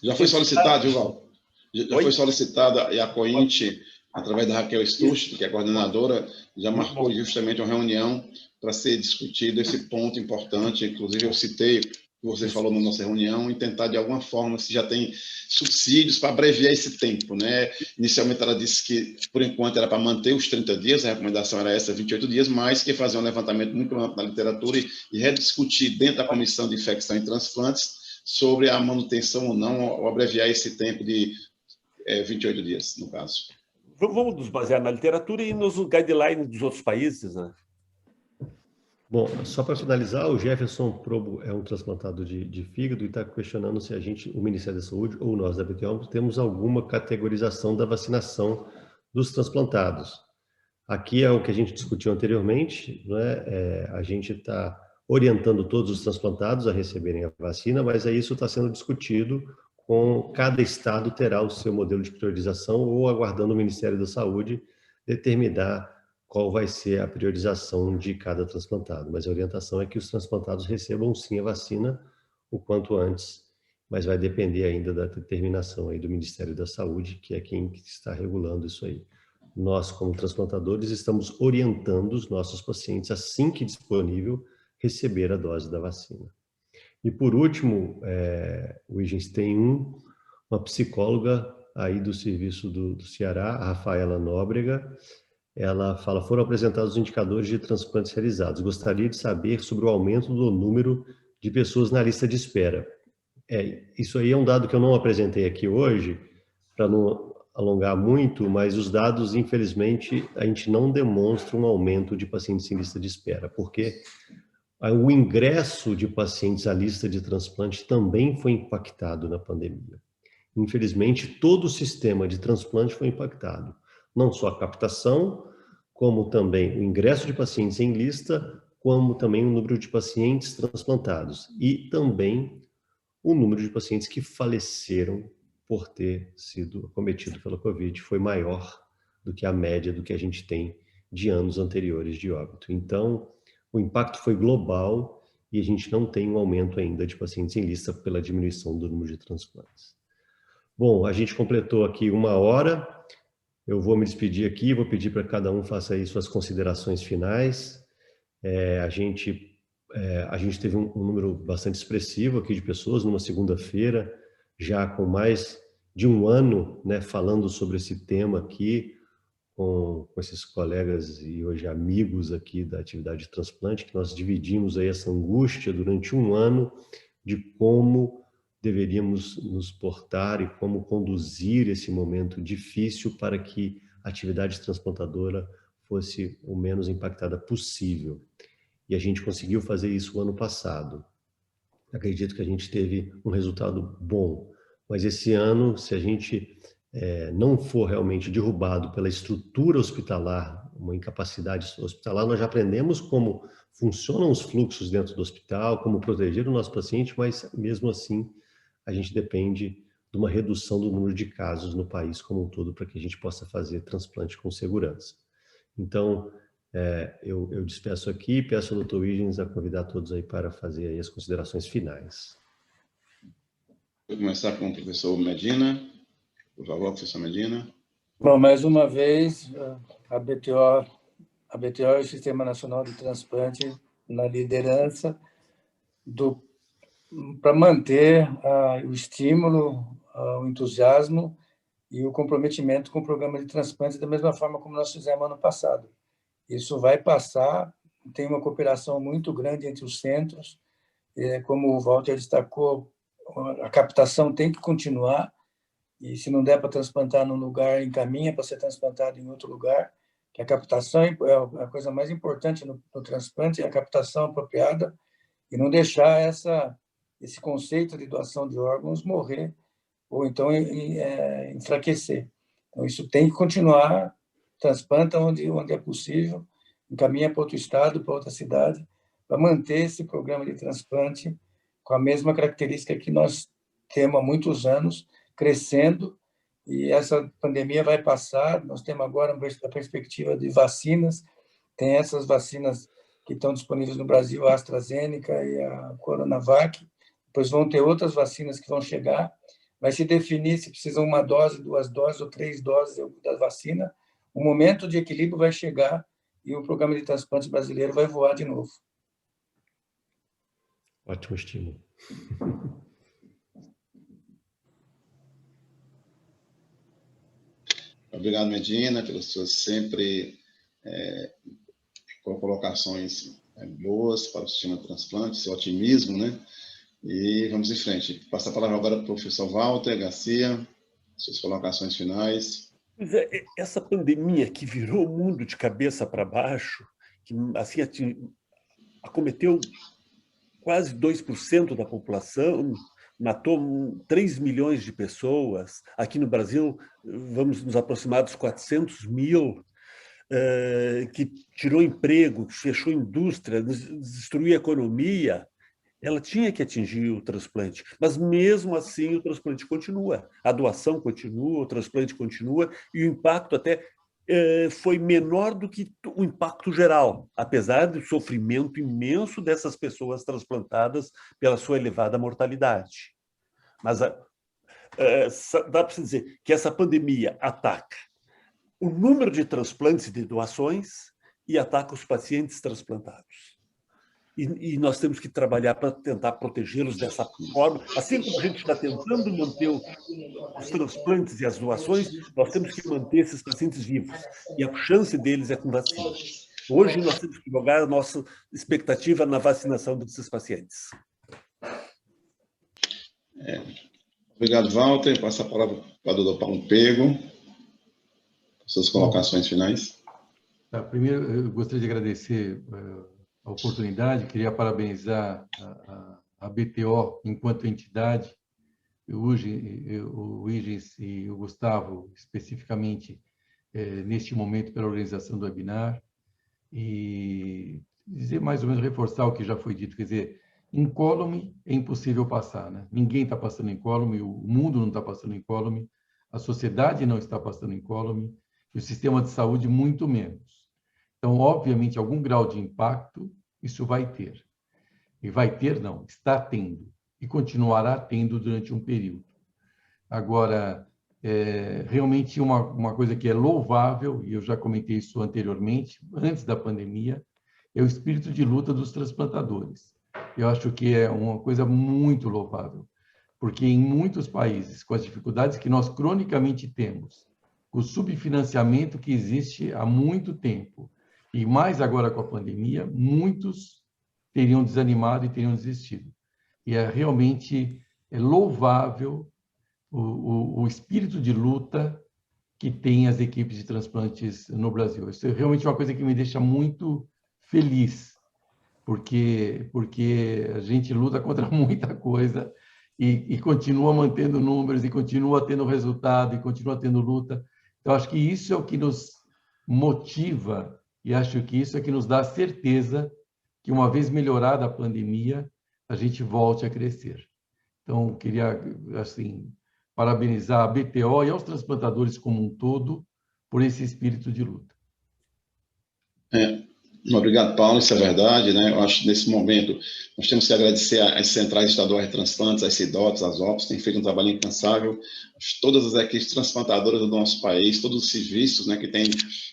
Já foi solicitado, Val? Já foi solicitada, e a COINT, através da Raquel Sturch, que é a coordenadora, já marcou justamente uma reunião para ser discutido esse ponto importante. Inclusive, eu citei o que você falou na nossa reunião, e tentar, de alguma forma, se já tem subsídios para abreviar esse tempo, né? Inicialmente, ela disse que, por enquanto, era para manter os 30 dias, a recomendação era essa, 28 dias, mas que fazer um levantamento muito amplo na literatura e rediscutir dentro da Comissão de Infecção e Transplantes sobre a manutenção ou não, ou abreviar esse tempo de 28 dias, no caso. Vamos nos basear na literatura e nos guidelines dos outros países, né? Bom, só para finalizar, o Jefferson Probo é um transplantado de fígado e está questionando se o Ministério da Saúde ou nós da BTO temos alguma categorização da vacinação dos transplantados. Aqui é o que a gente discutiu anteriormente, né? A gente está orientando todos os transplantados a receberem a vacina, mas isso está sendo discutido com cada estado terá o seu modelo de priorização ou aguardando o Ministério da Saúde determinar qual vai ser a priorização de cada transplantado. Mas a orientação é que os transplantados recebam sim a vacina o quanto antes, mas vai depender ainda da determinação aí do Ministério da Saúde, que é quem está regulando isso aí. Nós, como transplantadores, estamos orientando os nossos pacientes, assim que disponível, receber a dose da vacina. E por último, o IGENS tem uma psicóloga aí do serviço do Ceará, a Rafaela Nóbrega, ela fala, foram apresentados os indicadores de transplantes realizados. Gostaria de saber sobre o aumento do número de pessoas na lista de espera. Isso aí é um dado que eu não apresentei aqui hoje, para não alongar muito, mas os dados, infelizmente, a gente não demonstra um aumento de pacientes em lista de espera, porque o ingresso de pacientes à lista de transplante também foi impactado na pandemia. Infelizmente, todo o sistema de transplante foi impactado. Não só a captação, como também o ingresso de pacientes em lista, como também o número de pacientes transplantados. E também o número de pacientes que faleceram por ter sido acometido pela Covid foi maior do que a média do que a gente tem de anos anteriores de óbito. Então, o impacto foi global e a gente não tem um aumento ainda de pacientes em lista pela diminuição do número de transplantes. Bom, a gente completou aqui 1 hora. Eu vou me despedir aqui, vou pedir para que cada um faça aí suas considerações finais. A gente teve um número bastante expressivo aqui de pessoas numa segunda-feira, já com mais de 1 ano, né, falando sobre esse tema aqui, com esses colegas e hoje amigos aqui da atividade de transplante, que nós dividimos aí essa angústia durante 1 ano de como deveríamos nos portar e como conduzir esse momento difícil para que a atividade transplantadora fosse o menos impactada possível. E a gente conseguiu fazer isso o ano passado. Acredito que a gente teve um resultado bom, mas esse ano, se a gente não for realmente derrubado pela estrutura hospitalar, uma incapacidade hospitalar, nós já aprendemos como funcionam os fluxos dentro do hospital, como proteger o nosso paciente, mas mesmo assim a gente depende de uma redução do número de casos no país como um todo para que a gente possa fazer transplante com segurança. Então, eu despeço aqui e peço ao Dr. Huygens a convidar todos aí para fazer aí as considerações finais. Vou começar com o professor Medina. Por favor, professor Medina. Bom, mais uma vez, a BTO e o Sistema Nacional de Transplante na liderança para manter o estímulo, o entusiasmo e o comprometimento com o programa de transplante da mesma forma como nós fizemos ano passado. Isso vai passar, tem uma cooperação muito grande entre os centros, como o Walter destacou, a captação tem que continuar, e se não der para transplantar num lugar, encaminha para ser transplantado em outro lugar, que a captação é a coisa mais importante no transplante, é a captação apropriada, e não deixar esse conceito de doação de órgãos morrer, ou então enfraquecer. Então, isso tem que continuar, transplanta onde é possível, encaminha para outro estado, para outra cidade, para manter esse programa de transplante com a mesma característica que nós temos há muitos anos, crescendo, e essa pandemia vai passar. Nós temos agora a perspectiva de vacinas, tem essas vacinas que estão disponíveis no Brasil, a AstraZeneca e a Coronavac, depois vão ter outras vacinas que vão chegar, vai se definir se precisa 1 dose, 2 doses ou 3 doses da vacina, o momento de equilíbrio vai chegar e o programa de transplante brasileiro vai voar de novo. Ótimo estímulo. Obrigado, Medina, pelas suas sempre colocações boas para o sistema de transplante, seu otimismo, né? E vamos em frente. Passo a palavra agora para o professor Walter Garcia, suas colocações finais. Essa pandemia que virou o mundo de cabeça para baixo, que assim acometeu quase 2% da população, matou 3 milhões de pessoas. Aqui no Brasil, vamos nos aproximar dos 400 mil, que tirou emprego, que fechou indústria, destruiu a economia. Ela tinha que atingir o transplante, mas mesmo assim o transplante continua, a doação continua, o transplante continua, e o impacto até foi menor do que o impacto geral, apesar do sofrimento imenso dessas pessoas transplantadas pela sua elevada mortalidade. Mas dá para se dizer que essa pandemia ataca o número de transplantes e de doações e ataca os pacientes transplantados. e nós temos que trabalhar para tentar protegê-los dessa forma. Assim como a gente está tentando manter os transplantes e as doações, nós temos que manter esses pacientes vivos. E a chance deles é com vacina. Hoje, nós temos que jogar a nossa expectativa na vacinação desses pacientes. Obrigado, Walter. Passo a palavra para o doutor Paulo Pego. Suas colocações finais. Primeiro, eu gostaria de agradecer a oportunidade, queria parabenizar a BTO enquanto entidade, o Huygens e o Gustavo, especificamente, neste momento, pela organização do webinar, e dizer mais ou menos, reforçar o que já foi dito, quer dizer, incólume é impossível passar, né? Ninguém está passando incólume, o mundo não está passando incólume, a sociedade não está passando incólume, e o sistema de saúde muito menos. Então, obviamente, algum grau de impacto isso vai ter. E vai ter, não, está tendo. E continuará tendo durante um período. Agora, realmente uma coisa que é louvável, e eu já comentei isso anteriormente, antes da pandemia, é o espírito de luta dos transplantadores. Eu acho que é uma coisa muito louvável, porque em muitos países, com as dificuldades que nós cronicamente temos, o subfinanciamento que existe há muito tempo, e mais agora com a pandemia, muitos teriam desanimado e teriam desistido. E realmente louvável o espírito de luta que tem as equipes de transplantes no Brasil. Isso é realmente uma coisa que me deixa muito feliz, porque a gente luta contra muita coisa e continua mantendo números, e continua tendo resultado, e continua tendo luta. Então, acho que isso é o que nos motiva, e acho que isso é que nos dá a certeza que, uma vez melhorada a pandemia, a gente volte a crescer. Então, queria, assim, parabenizar a BTO e aos transplantadores como um todo por esse espírito de luta. Obrigado, Paulo, isso é verdade, né? Eu acho que nesse momento nós temos que agradecer às centrais estaduais de transplantes, às CIDOTs, às OPS, têm feito um trabalho incansável, todas as equipes transplantadoras do nosso país, todos os serviços, né, que têm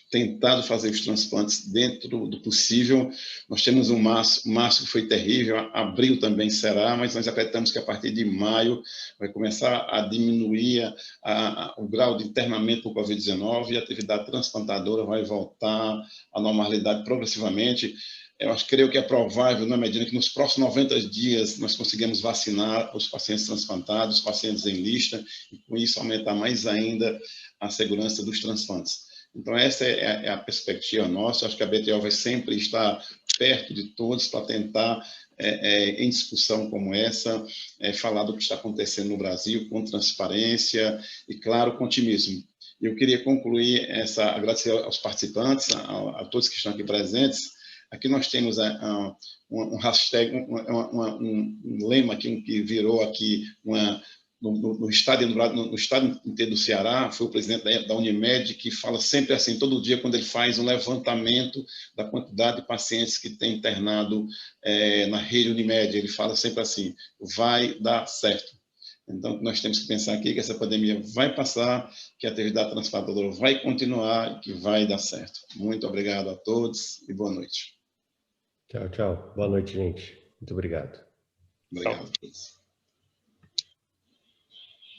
tentado fazer os transplantes dentro do possível. Nós temos março que foi terrível, abril também será, mas nós acreditamos que a partir de maio vai começar a diminuir o grau de internamento por Covid-19 e a atividade transplantadora vai voltar à normalidade progressivamente. Creio que é provável, na medida que nos próximos 90 dias nós conseguimos vacinar os pacientes transplantados, os pacientes em lista, e com isso aumentar mais ainda a segurança dos transplantes. Então, essa é a perspectiva nossa. Acho que a BTO vai sempre estar perto de todos para tentar, em discussão como essa, falar do que está acontecendo no Brasil com transparência e, claro, com otimismo. Eu queria concluir agradecer aos participantes, a todos que estão aqui presentes. Aqui nós temos um hashtag, um lema aqui, que virou aqui no estado inteiro do Ceará. Foi o presidente da Unimed que fala sempre assim, todo dia, quando ele faz um levantamento da quantidade de pacientes que tem internado na rede Unimed, ele fala sempre assim, vai dar certo. Então, nós temos que pensar aqui que essa pandemia vai passar, que a atividade transplantadora vai continuar e que vai dar certo. Muito obrigado a todos e boa noite. Tchau, tchau. Boa noite, gente. Muito obrigado. Obrigado a todos.